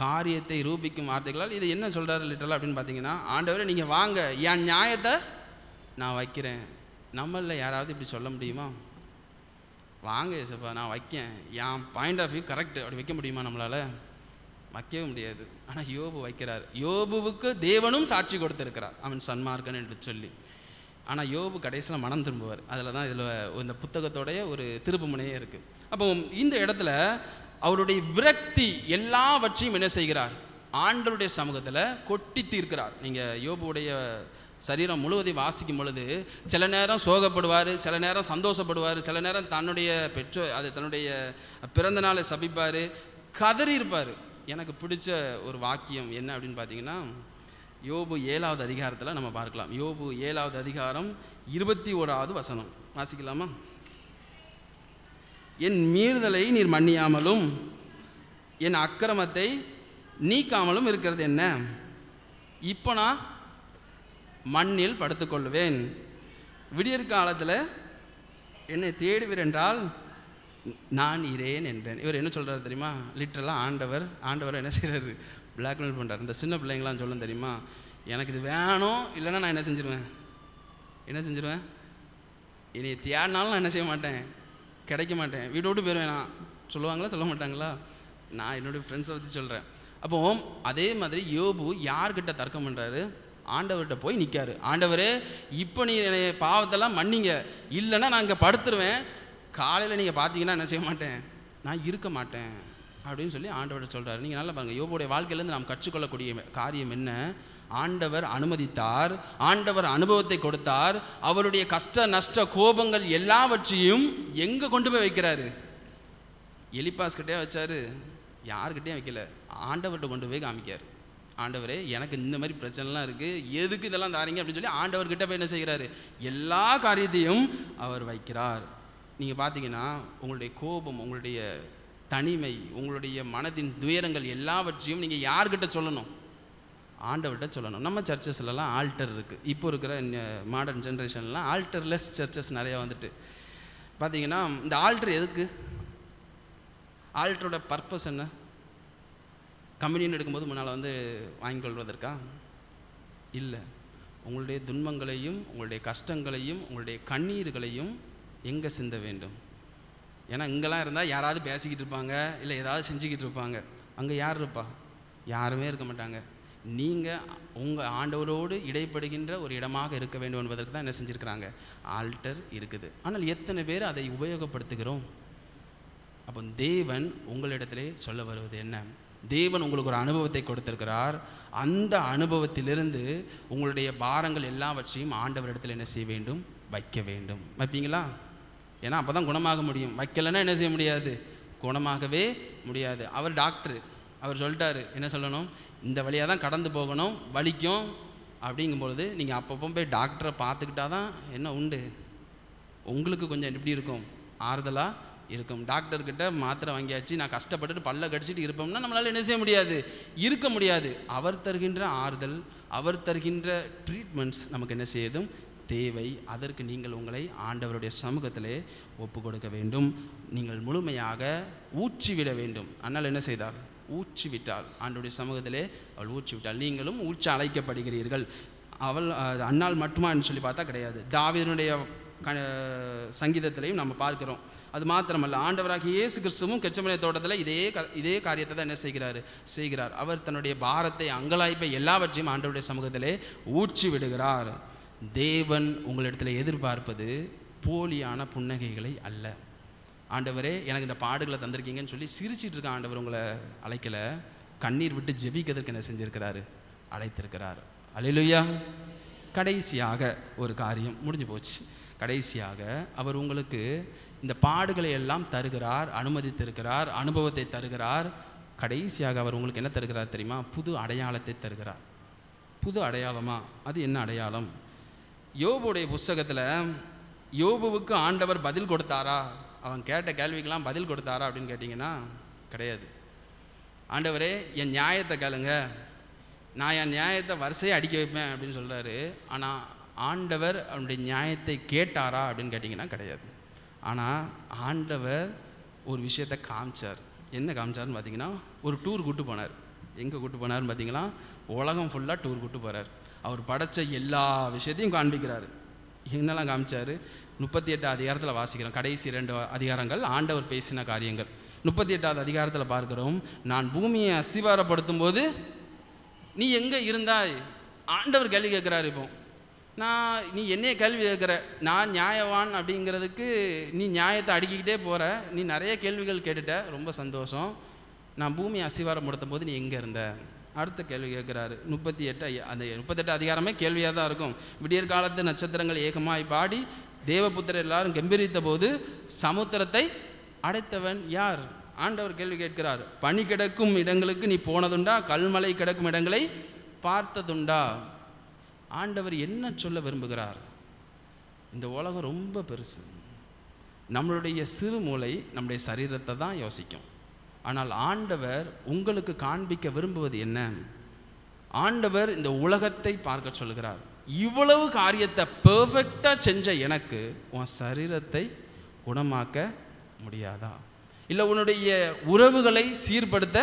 காரியத்தை ரூபிக்கும் வார்த்தைகளால். இது என்ன சொல்கிறாரு லிட்டரலாக அப்படின்னு பார்த்தீங்கன்னா, ஆண்டவரே நீங்கள் வாங்க, என் நியாயத்தை நான் வைக்கிறேன். நம்மளில் யாராவது இப்படி சொல்ல முடியுமா? வாங்க ஏசப்பா நான் வைக்கேன், என் பாயிண்ட் ஆஃப் வியூ கரெக்டு, அப்படி வைக்க முடியுமா? நம்மளால் வைக்கவே முடியாது. ஆனால் யோபு வைக்கிறார். யோபுவுக்கு தேவனும் சாட்சி கொடுத்துருக்கிறார், அவன் சன்மார்க்கன் என்று சொல்லி. ஆனால் யோபு கடைசியில் மனம் திரும்புவார். அதில் தான் இதில் இந்த புத்தகத்தோடைய ஒரு திருப்புமுனையே இருக்குது. அப்போ இந்த இடத்துல அவருடைய விரக்தி எல்லாவற்றையும் என்ன செய்கிறார்? ஆண்டவருடைய சமூகத்தில் கொட்டி தீர்க்கிறார். நீங்கள் யோபுடைய சரீரம் முழுவதையும் வாசிக்கும் பொழுது சில நேரம் சோகப்படுவார், சில நேரம் சந்தோஷப்படுவார், சில நேரம் தன்னுடைய தன்னுடைய பிறந்த நாளை சபிப்பார், கதறி இருப்பார். எனக்கு பிடிச்ச ஒரு வாக்கியம் என்ன அப்படின்னு பார்த்தீங்கன்னா, யோபு 7வது அதிகாரத்தில் நம்ம பார்க்கலாம். யோபு 7வது அதிகாரம் 21வது வசனம் வாசிக்கலாமா? என் மீறுதலை நீர் மன்னியாமலும் என் அக்கிரமத்தை நீக்காமலும் இருக்கிறது என்ன? இப்போ நான் மண்ணில் படுத்துக்கொள்வேன். விடியற்காலத்தில் என்னை தேடுவீர் என்றால் நான் இரேன் என்றேன். இவர் என்ன சொல்கிறார் தெரியுமா? லிட்டரலாக ஆண்டவர் என்ன செய்கிறாரு? பிளாக்மெயில் பண்ணுறாரு. இந்த சின்ன பிள்ளைங்களாம் சொல்லும் தெரியுமா, எனக்கு இது வேணும் இல்லைன்னா நான் என்ன செஞ்சிருவேன், இனி தேடினாலும் நான் என்ன செய்ய மாட்டேன், கிடைக்க மாட்டேன், வீட்டை விட்டு போயிடுவேன். நான் சொல்லுவாங்களா சொல்ல மாட்டாங்களா? நான் என்னுடைய ஃப்ரெண்ட்ஸை வச்சு சொல்கிறேன். அப்போ அதே மாதிரி யோபு யார்கிட்ட தர்க்கம் பண்ணுறாரு? ஆண்டவர்கிட்ட போய் நிற்காரு. ஆண்டவரே இப்போ நீ பாவத்தெல்லாம் மன்னிங்க, இல்லைன்னா நான் இங்கே படுத்துருவேன், காலையில் நீங்கள் பார்த்தீங்கன்னா என்ன செய்ய மாட்டேன், நான் இருக்க மாட்டேன் அப்படின்னு சொல்லி ஆண்டவர்கிட்ட சொல்கிறாரு. நீங்கள் நல்லா பாருங்கள், யோபுடைய வாழ்க்கையிலேருந்து நாம் கற்றுக்கொள்ளக்கூடிய காரியம் என்ன? ஆண்டவர் அனுமதித்தார், ஆண்டவர் அனுபவத்தை கொடுத்தார், அவருடைய கஷ்ட நஷ்ட கோபங்கள் எல்லாவற்றையும் எங்கே கொண்டு போய் வைக்கிறாரு? எலிப்பாஸ்கிட்டே வச்சாரு, யாருக்கிட்டேயும் வைக்கல, ஆண்டவர்கிட்ட கொண்டு போய் காமிக்கார். ஆண்டவரே எனக்கு இந்த மாதிரி பிரச்சனைலாம் இருக்குது, எதுக்கு இதெல்லாம் தாரீங்க அப்படின்னு சொல்லி ஆண்டவர்கிட்ட போய் என்ன செய்கிறாரு? எல்லா காரியத்தையும் அவர் வைக்கிறார். நீங்கள் பார்த்தீங்கன்னா உங்களுடைய கோபம், உங்களுடைய தனிமை, உங்களுடைய மனதின் துயரங்கள் எல்லாவற்றையும் நீங்கள் யார்கிட்ட சொல்லணும்? ஆண்டவர்கிட்ட சொல்லணும். நம்ம சர்ச்சஸ்லாம் ஆல்டர் இருக்குது. இப்போ இருக்கிற மாடர்ன் ஜென்ரேஷன்லாம் ஆல்டர்லெஸ் சர்ச்சஸ் நிறையா வந்துட்டு பார்த்தீங்கன்னா, இந்த ஆல்டர் எதுக்கு? ஆல்டரோட பர்பஸ் என்ன? கம்யூனியன் எடுக்கும்போது முன்னால் வாங்கிக்கொள்வதற்கா? இல்லை. உங்களுடைய துன்பங்களையும் உங்களுடைய கஷ்டங்களையும் உங்களுடைய கண்ணீர்களையும் எங்கே சிந்த வேண்டும்? ஏன்னா இங்கெல்லாம் இருந்தால் யாராவது பேசிக்கிட்டு இருப்பாங்க, இல்லை ஏதாவது செஞ்சுக்கிட்டு இருப்பாங்க. அங்கே யார் இருப்பா? யாருமே இருக்க மாட்டாங்க. நீங்கள் உங்கள் ஆண்டவரோடு இடைப்படுகின்ற ஒரு இடமாக இருக்க வேண்டும் என்பதற்கு தான் என்ன செஞ்சுருக்கிறாங்க? ஆல்டர் இருக்குது. ஆனால் எத்தனை பேர் அதை உபயோகப்படுத்துகிறோம்? அப்போ தேவன் உங்களிடத்திலே சொல்ல வருவது என்ன? தேவன் உங்களுக்கு ஒரு அனுபவத்தை கொடுத்திருக்கிறார். அந்த அனுபவத்திலிருந்து உங்களுடைய பாரங்கள் எல்லாவற்றையும் ஆண்டவரிடத்தில் என்ன செய்ய வேண்டும்? வைக்க வேண்டும். வைப்பீங்களா? ஏன்னா அப்போ தான் குணமாக முடியும். வைக்கலைன்னா என்ன செய்ய முடியாது? குணமாகவே முடியாது. அவர் டாக்டரு, அவர் சொல்லிட்டாரு என்ன சொல்லணும்? இந்த வழியாக தான் கடந்து போகணும், வலிக்கும் அப்படிங்கும்பொழுது நீங்கள் அப்பப்போ போய் டாக்டரை பார்த்துக்கிட்டா தான் என்ன உண்டு, உங்களுக்கு கொஞ்சம் எப்படி இருக்கும்? ஆறுதலாக இருக்கும். டாக்டர்கிட்ட மாத்திரை வாங்கியாச்சு, நான் கஷ்டப்பட்டுட்டு பல்ல கடிச்சிட்டு இருப்போம்னா நம்மளால் என்ன செய்ய முடியாது? இருக்க முடியாது. அவர் தருகின்ற ஆறுதல், அவர் தருகின்ற ட்ரீட்மெண்ட்ஸ் நமக்கு என்ன செய்யதும் தேவை. அதற்கு நீங்கள் உங்களை ஆண்டவருடைய சமூகத்திலே ஒப்பு கொடுக்க வேண்டும். நீங்கள் முழுமையாக ஊற்றிவிட வேண்டும். அண்ணால் என்ன செய்தார்? ஊற்றி விட்டாள். ஆண்டவருடைய சமூகத்திலே அவள் ஊற்றி விட்டாள். நீங்களும் ஊற்ற அழைக்கப்படுகிறீர்கள். அன்னாள் மட்டுமான்னு சொல்லி பார்த்தா கிடையாது. தாவீதுடைய சங்கீதத்திலையும் நம்ம பார்க்கிறோம். அது மாத்திரமல்ல, ஆண்டவராகிய இயேசு கிறிஸ்துவும் கெச்சமனே தோட்டத்தில் இதே காரியத்தை தான் என்ன செய்கிறார். அவர் தன்னுடைய பாரத்தை, அங்கலாய்ப்பை, எல்லாவற்றையும் ஆண்டவருடைய சமூகத்திலே ஊற்றி விடுகிறார். தேவன் உங்களிடத்தில் எதிர்பார்ப்பது போலியான புன்னகைகளை அல்ல. ஆண்டவரே எனக்கு இந்த பாடுகளை தந்திருக்கீங்கன்னு சொல்லி சிரிச்சிட்டு இருக்க ஆண்டவர் உங்களை அழைக்கலை. கண்ணீர் விட்டு ஜெபிக்கிறதுக்கு என்ன செஞ்சிருக்கிறாரு? அழைத்திருக்கிறார். அல்லேலூயா. கடைசியாக ஒரு காரியம் முடிஞ்சு போச்சு. கடைசியாக அவர் உங்களுக்கு இந்த பாடுகளை எல்லாம் தருகிறார், அனுமதித்திருக்கிறார், அனுபவத்தை தருகிறார். கடைசியாக அவர் உங்களுக்கு என்ன தருகிறார் தெரியுமா? புது அடையாளத்தை தருகிறார். புது அடையாளமா? அது என்ன அடையாளம்? யோபுடைய புஸ்தகத்தில் யோபுவுக்கு ஆண்டவர் பதில் கொடுத்தாரா? அவன் கேட்ட கேள்விக்கெல்லாம் பதில் கொடுத்தாரா அப்படின்னு கேட்டிங்கன்னா கிடையாது. ஆண்டவரே என் நியாயத்தை கேளுங்க, நான் என் நியாயத்தை வரிசையை அடிக்க வைப்பேன் அப்படின்னு சொல்கிறாரு. ஆனால் ஆண்டவர் அவனுடைய நியாயத்தை கேட்டாரா அப்படின்னு கேட்டிங்கன்னா கிடையாது. ஆனால் ஆண்டவர் ஒரு விஷயத்தை காமிச்சார். என்ன காமிச்சார்னு பார்த்தீங்கன்னா, ஒரு டூர் கூட்டு போனார். எங்கே கூட்டு போனார்னு பார்த்தீங்கன்னா, உலகம் ஃபுல்லாக டூர் கூட்டு போகிறார். அவர் படைத்த எல்லா விஷயத்தையும் காண்பிக்கிறார். என்னெல்லாம் காமிச்சார்? 38 அதிகாரத்தில் வாசிக்கிறோம். கடைசி 2 அதிகாரங்கள் ஆண்டவர் பேசின காரியங்கள். 38வது அதிகாரத்தில் பார்க்கிறோம், நான் பூமியை அஸ்திவாரப்படுத்தும் போது நீ எங்கே இருந்தாய்? ஆண்டவர் கேள்வி கேட்குறாரு. இப்போ நீ என்னைய கேள்வி கேட்குற, நான் நியாயவான் அப்படிங்கிறதுக்கு நீ நியாயத்தை அடுக்கிக்கிட்டே போகிற, நீ நிறைய கேள்விகள் கேட்டுட்ட, ரொம்ப சந்தோஷம். நான் பூமியை அஸ்திவாரப்படுத்தும் போது நீ எங்கே இருந்த? அடுத்த கேள்வி கேட்குறாரு. 38 அதிகாரமே கேள்வியாக தான் இருக்கும். விடியற் காலத்து நட்சத்திரங்கள் ஏகமாய் பாடி தேவபுத்திரர் எல்லாரும் கம்பீரித்த போது சமுத்திரத்தை அடைத்தவன் யார்? ஆண்டவர் கேள்வி கேட்கிறார். பனி கிடக்கும் இடங்களுக்கு நீ போனதுண்டா? கல்மலை கிடக்கும் இடங்களை பார்த்ததுண்டா? ஆண்டவர் என்ன சொல்ல விரும்புகிறார்? இந்த உலகம் ரொம்ப பெருசு. நம்மளுடைய சிறு மூளை நம்முடைய சரீரத்தை தான் யோசிக்கும். ஆனால் ஆண்டவர் உங்களுக்கு காண்பிக்க விரும்புவது என்ன? ஆண்டவர் இந்த உலகத்தை பார்க்க சொல்கிறார். இவ்வளவு காரியத்தை பெர்ஃபெக்டாக செஞ்ச எனக்கு உன் சரீரத்தை குணமாக்க முடியாதா? இல்லை உன்னுடைய உறவுகளை சீர்படுத்த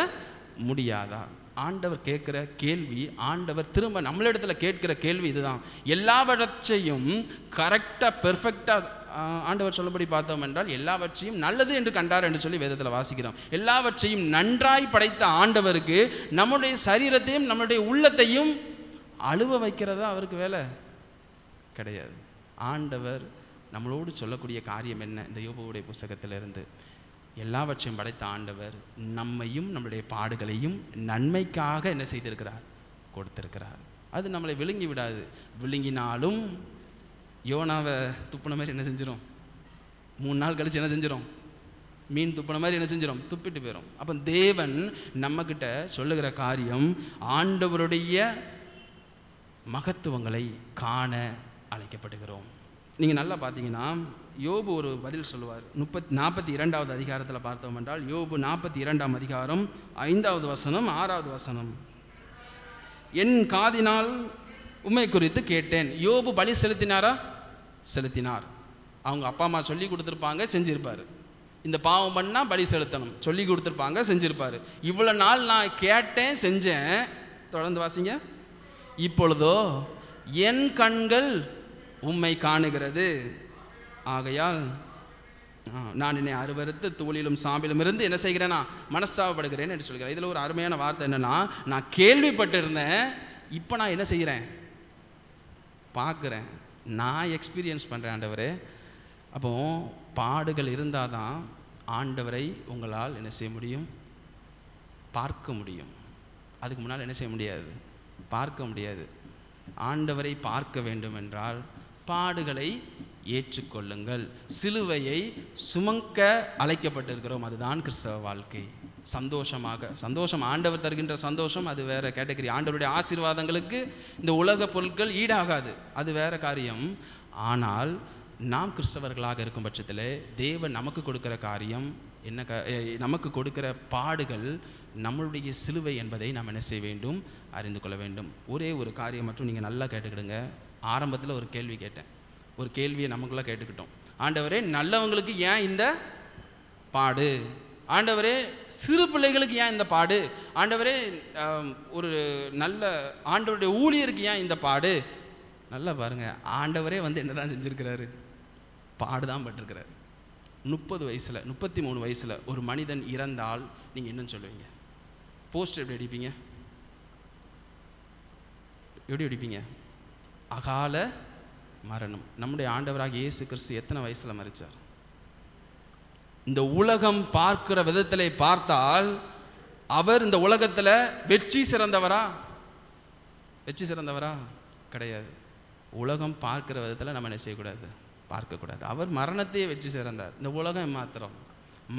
முடியாதா? ஆண்டவர் கேட்குற கேள்வி, ஆண்டவர் திரும்ப நம்மளிடத்தில் கேட்குற கேள்வி இதுதான். எல்லாவற்றையும் கரெக்டாக பெர்ஃபெக்டாக ஆண்டவர் சொல்லபடி பார்த்தோம் என்றால் எல்லாவற்றையும் நல்லது என்று கண்டார் என்று சொல்லி வேதத்தில் வாசிக்கிறோம். எல்லாவற்றையும் நன்றாய் படைத்த ஆண்டவருக்கு நம்முடைய சரீரத்தையும் நம்முடைய உள்ளத்தையும் அழுவ வைக்கிறதா அவருக்கு வேலை கிடையாது. ஆண்டவர் நம்மளோடு சொல்லக்கூடிய காரியம் என்ன? இந்த யோபுவுடைய புஸ்தகத்திலிருந்து எல்லாவற்றையும் படைத்த ஆண்டவர் நம்மையும் நம்முடைய பாடுகளையும் நன்மைக்காக என்ன செய்திருக்கிறார்? கொடுத்திருக்கிறார். அது நம்மளை விழுங்கி விடாது. விழுங்கினாலும் யோனாவை துப்புன மாதிரி என்ன செஞ்சிடும்? 3 நாள் கழிச்சு என்ன செஞ்சிடும்? மீன் துப்புன மாதிரி என்ன செஞ்சிடும்? துப்பிட்டு போயிடும். அப்போ தேவன் நம்மக்கிட்ட சொல்லுகிற காரியம், ஆண்டவருடைய மகத்துவங்களை காண அழைக்கப்படுகிறோம். நீங்கள் நல்லா பார்த்தீங்கன்னா யோபு ஒரு பதில் சொல்லுவார். 42வது அதிகாரத்தில் பார்த்தோம் என்றால், யோபு 42ஆம் அதிகாரம் 5வது வசனம் 6வது வசனம், என் காதினால் உம்மை குறித்து கேட்டேன். யோபு பலி செலுத்தினாரா? செலுத்தினார். அவங்க அப்பா அம்மா சொல்லி கொடுத்துருப்பாங்க, செஞ்சிருப்பார். இந்த பாவம் பண்ணால் பலி செலுத்தணும் சொல்லி கொடுத்துருப்பாங்க, செஞ்சிருப்பார். இவ்வளோ நாள் நான் கேட்டேன், செஞ்சேன். தொடர்ந்து வாசிங்க. இப்பொழுதோ என் கண்கள் உம்மை காணுகிறது, ஆகையால் நான் என்னை அருவருத்து தூளிலும் சாம்பிலும் இருந்து என்ன செய்கிறேன்னா மனஸ்தாபப்படுகிறேன் என்று சொல்கிறேன். இதில் ஒரு அருமையான வார்த்தை என்னென்னா, நான் கேள்விப்பட்டிருந்தேன், இப்போ நான் என்ன செய்கிறேன்? பார்க்குறேன், நான் எக்ஸ்பீரியன்ஸ் பண்ணுறேன் ஆண்டவரே. அப்போ பாடுகள் இருந்தால் தான் ஆண்டவரை உங்களால் என்ன செய்ய முடியும்? பார்க்க முடியும். அதுக்கு முன்னால் என்ன செய்ய முடியாது? பார்க்க முடியாது. ஆண்டவரை பார்க்க வேண்டும் என்றால் பாடுகளை ஏற்றுக்கொள்ளுங்கள். சிலுவையை சுமக்க அழைக்கப்பட்டிருக்கிறோம். அதுதான் கிறிஸ்தவ வாழ்க்கை. சந்தோஷம் ஆண்டவர் தருகின்ற சந்தோஷம் அது வேற கேட்டகரி. ஆண்டவருடைய ஆசீர்வாதங்களுக்கு இந்த உலக பொருட்கள் ஈடாகாது, அது வேற காரியம். ஆனால் நாம் கிறிஸ்தவர்களாக இருக்கும் பட்சத்தில் தேவன் நமக்கு கொடுக்கிற காரியம் என்ன? நமக்கு கொடுக்கிற பாடுகள் நம்மளுடைய சிலுவை என்பதை நாம் என்ன செய்ய வேண்டும்? அறிந்து கொள்ள வேண்டும். ஒரே ஒரு காரியம் மட்டும் நீங்கள் நல்லா கேட்டுக்கிடுங்க. ஆரம்பத்தில் ஒரு கேள்வி கேட்டேன், ஒரு கேள்வியை நமக்குள்ளே கேட்டுக்கிட்டோம். ஆண்டவரே, நல்லவங்களுக்கு ஏன் இந்த பாடு? ஆண்டவரே, சிறு பிள்ளைகளுக்கு ஏன் இந்த பாடு? ஆண்டவரே, ஒரு நல்ல ஆண்டவருடைய ஊழியருக்கு ஏன் இந்த பாடு? நல்லா பாருங்கள், ஆண்டவரே வந்து என்ன தான் செஞ்சுருக்கிறாரு? பாடுதான் பட்டிருக்கிறார். 30 வயசில் 33 வயசில் ஒரு மனிதன் இறந்தால் நீங்கள் என்ன சொல்லுவீங்க? போஸ்டர் எப்படி அடிப்பீங்க? எப்படி அடிப்பீங்க? அகால மரணம். நம்முடைய ஆண்டவராக இயேசு கிறிஸ்து எத்தனை வயசில் மரித்தார்? இந்த உலகம் பார்க்கிற விதத்திலே பார்த்தால் அவர் இந்த உலகத்தில் வெற்றி சிறந்தவரா? வெற்றி சிறந்தவரா? கிடையாது. உலகம் பார்க்கிற விதத்தில் நம்ம என்ன செய்யக்கூடாது? பார்க்கக்கூடாது. அவர் மரணத்தையே வெற்றி சிறந்தார். இந்த உலகம் மாத்திரம்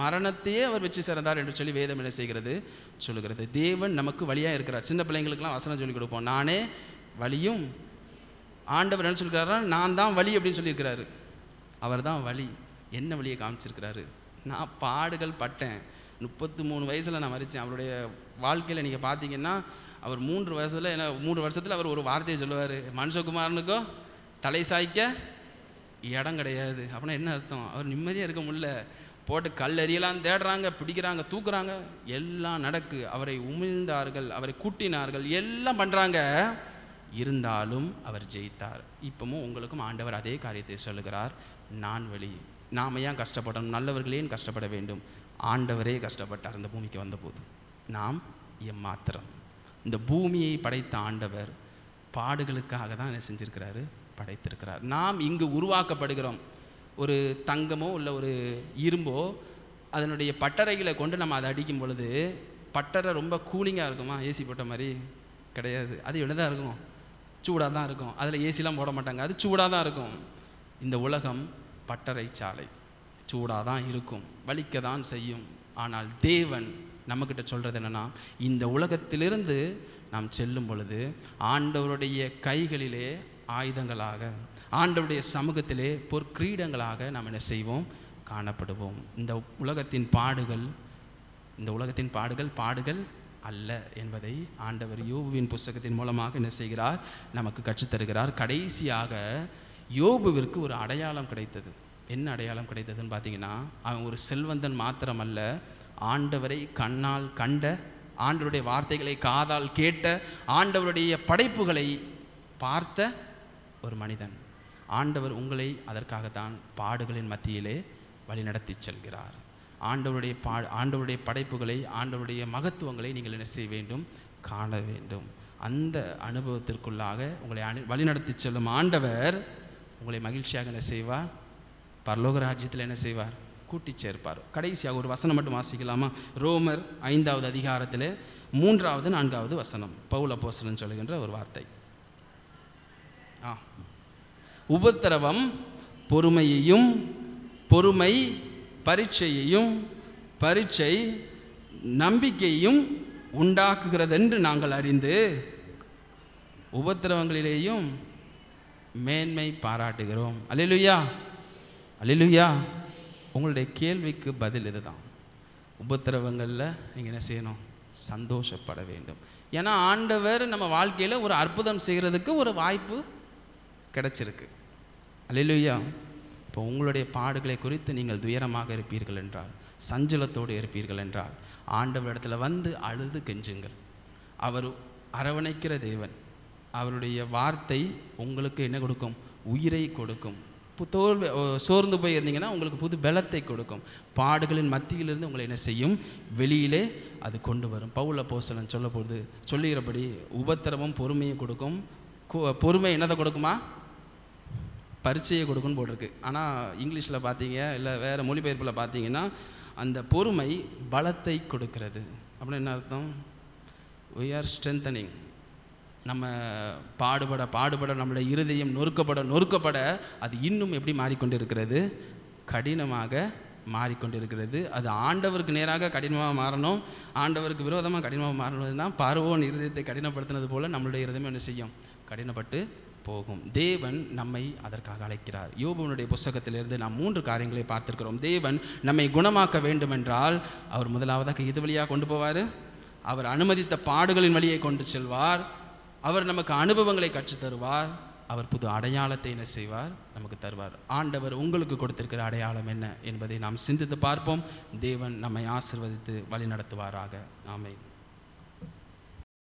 மரணத்தையே அவர் வெற்றி சிறந்தார் என்று சொல்லி வேதம் என்ன செய்கிறது? சொல்லுகிறது. தேவன் நமக்கு வழியாக இருக்கிறார். சின்ன பிள்ளைங்களுக்கெல்லாம் வசனம் சொல்லிக் கொடுப்போம். நானே வழியும். ஆண்டவர் என்ன சொல்லியிருக்கிறாரா? நான் தான் வழி அப்படின்னு சொல்லியிருக்கிறாரு. அவர் தான் வழி. என்ன வழியை காமிச்சிருக்கிறாரு? நான் பாடுகள் பட்டேன். 33 வயசில் நான் மரித்தேன். அவருடைய வாழ்க்கையில் நீங்கள் பார்த்தீங்கன்னா அவர் 3 வருஷத்தில் அவர் ஒரு வார்த்தையை சொல்லுவார். மனுஷகுமாரனுக்கோ தலை சாய்க்க இடம் கிடையாது. அப்படின்னா என்ன அர்த்தம்? அவர் நிம்மதியாக இருக்க முடியல. போட்டு கல்லறியெல்லாம் தேடுறாங்க, பிடிக்கிறாங்க, தூக்குறாங்க, எல்லாம் நடக்கு. அவரை உமிழ்ந்தார்கள், அவரை கூட்டினார்கள், எல்லாம் பண்ணுறாங்க. இருந்தாலும் அவர் ஜெயித்தார். இப்பவும் உங்களுக்கும் ஆண்டவர் அதே காரியத்தை சொல்லுகிறார். நான் வழி. நாம் ஏன் கஷ்டப்படணும்? நல்லவர்களே கஷ்டப்பட வேண்டும். ஆண்டவரே கஷ்டப்பட்டார் இந்த பூமிக்கு வந்தபோது. நாம் எம்மாத்திரம். இந்த பூமியை படைத்த ஆண்டவர் பாடுகளுக்காக தான் என்ன செஞ்சிருக்கிறாரு? படைத்திருக்கிறார். நாம் இங்கு உருவாக்கப்படுகிறோம். ஒரு தங்கமோ இல்லை ஒரு இரும்போ அதனுடைய பட்டறைகளை கொண்டு நம்ம அதை அடிக்கும் பொழுது பட்டறை ரொம்ப கூலிங்காக இருக்குமா? ஏசி போட்ட மாதிரி கிடையாது. அது என்னதான் இருக்கும்? சூடாக தான் இருக்கும். அதில் ஏசிலாம் போட மாட்டாங்க. அது சூடாக தான் இருக்கும். இந்த உலகம் பட்டறை சாலை, சூடாக தான் இருக்கும், வலிக்க தான் செய்யும். ஆனால் தேவன் நம்மக்கிட்ட சொல்கிறது என்னென்னா, இந்த உலகத்திலிருந்து நாம் செல்லும் பொழுது ஆண்டவருடைய கைகளிலே ஆயுதங்களாக, ஆண்டவருடைய சமூகத்திலே பொற்கிரீடங்களாக நாம் என்ன செய்வோம்? காணப்படுவோம். இந்த உலகத்தின் பாடுகள் அல்ல என்பதை ஆண்டவர் யோபுவின் புஸ்தகத்தின் மூலமாக என்ன செய்கிறார்? நமக்கு கற்றுத்தருகிறார். கடைசியாக யோபுவிற்கு ஒரு அடையாளம் கிடைத்தது. என்ன அடையாளம் கிடைத்ததுன்னு பார்த்தீங்கன்னா, அவன் ஒரு செல்வந்தன் மாத்திரமல்ல, ஆண்டவரை கண்ணால் கண்ட, ஆண்டவருடைய வார்த்தைகளை காதால் கேட்ட, ஆண்டவருடைய படைப்புகளை பார்த்த ஒரு மனிதன். ஆண்டவர் உங்களை அதற்காகத்தான் பாடுகளின் மத்தியிலே வழிநடத்தி செல்கிறார். ஆண்டவருடைய படைப்புகளை, ஆண்டவருடைய மகத்துவங்களை நீங்கள் என்ன செய்ய வேண்டும்? காண வேண்டும். அந்த அனுபவத்திற்குள்ளாக உங்களை வழிநடத்தி செல்லும் ஆண்டவர் உங்களை மகிழ்ச்சியாக என்ன செய்வார்? பரலோக ராஜ்யத்தில் என்ன செய்வார்? கூட்டி சேர்ப்பார். கடைசியாக ஒரு வசனம் மட்டும் வாசிக்கலாமா? ரோமர் 5வது அதிகாரத்தில் 3வது 4வது வசனம். பவுல் அப்போஸ்தலன் சொல்லுகின்ற ஒரு வார்த்தை. உபத்திரவம் பொறுமையையும், பொறுமை பரீட்சையையும், பரீட்சை நம்பிக்கையும் உண்டாக்குகிறதென்று நாங்கள் அறிந்து உபத்திரவங்களிலேயும் மேன்மை பாராட்டுகிறோம். அல்லேலூயா, அல்லேலூயா. உங்களுடைய கேள்விக்கு பதில் இதுதான். உபத்திரவங்களில் நீங்கள் என்ன செய்யணும்? சந்தோஷப்பட வேண்டும். ஏன்னா ஆண்டவர் நம்ம வாழ்க்கையில் ஒரு அற்புதம் செய்கிறதுக்கு ஒரு வாய்ப்பு கிடைச்சிருக்கு. அல்லேலூயா. இப்போ உங்களுடைய பாடுகளை குறித்து நீங்கள் துயரமாக இருப்பீர்கள் என்றால், சஞ்சலத்தோடு இருப்பீர்கள் என்றால், ஆண்டவரிடத்தில் வந்து அழுது கெஞ்சுங்கள். அவர் அரவணைக்கிற தேவன். அவருடைய வார்த்தை உங்களுக்கு என்ன கொடுக்கும்? உயிரை கொடுக்கும். சோர்ந்து போய் இருந்தீங்கன்னா உங்களுக்கு புது பலத்தை கொடுக்கும். பாடுகளின் மத்தியிலிருந்து உங்களை என்ன செய்யும்? வெளியிலே அது கொண்டு வரும். பவுல் அப்போஸ்தலன் சொல்லுகிறபடி உபத்திரவம் பொறுமையை கொடுக்கும். பொறுமை என்னதை கொடுக்குமா? பரீட்சையை கொடுக்குன்னு போட்டிருக்கு. ஆனால் இங்கிலீஷில் பார்த்தீங்க, இல்லை வேறு மொழிபெயர்ப்பில் பார்த்தீங்கன்னா அந்த பொறுமை பலத்தை கொடுக்கிறது. அப்படின்னு என்ன அர்த்தம்? we are strengthening. நம்ம பாடுபட நம்மளுடைய இருதயம் நொறுக்கப்பட அது இன்னும் எப்படி மாறிக்கொண்டு இருக்கிறது? கடினமாக மாறிக்கொண்டிருக்கிறது. அது ஆண்டவருக்கு நேராக கடினமாக மாறணும், ஆண்டவருக்கு விரோதமாக கடினமாக மாறணும்னா பார்வோன் இருதயத்தை கடினப்படுத்தினது போல் நம்மளுடைய இருதயம் என்ன செய்யும்? கடினப்பட்டு போகும். தேவன் நம்மை அதற்காக அழைக்கிறார். யோபுவினுடைய புஸ்தகத்திலிருந்து நாம் 3 காரியங்களை பார்த்திருக்கிறோம். தேவன் நம்மை குணமாக்க வேண்டுமென்றால் அவர் முதலாவதாக இது வழியாக கொண்டு போவார். அவர் அனுமதித்த பாடுகளின் வழியை கொண்டு செல்வார். அவர் நமக்கு அனுபவங்களை கற்றுத் தருவார். அவர் புது அடையாளத்தை என்ன செய்வார்? நமக்கு தருவார். ஆண்டவர் உங்களுக்கு கொடுத்திருக்கிற அடையாளம் என்ன என்பதை நாம் சிந்தித்து பார்ப்போம். தேவன் நம்மை ஆசீர்வதித்து வழி நடத்துவாராக. ஆமென்.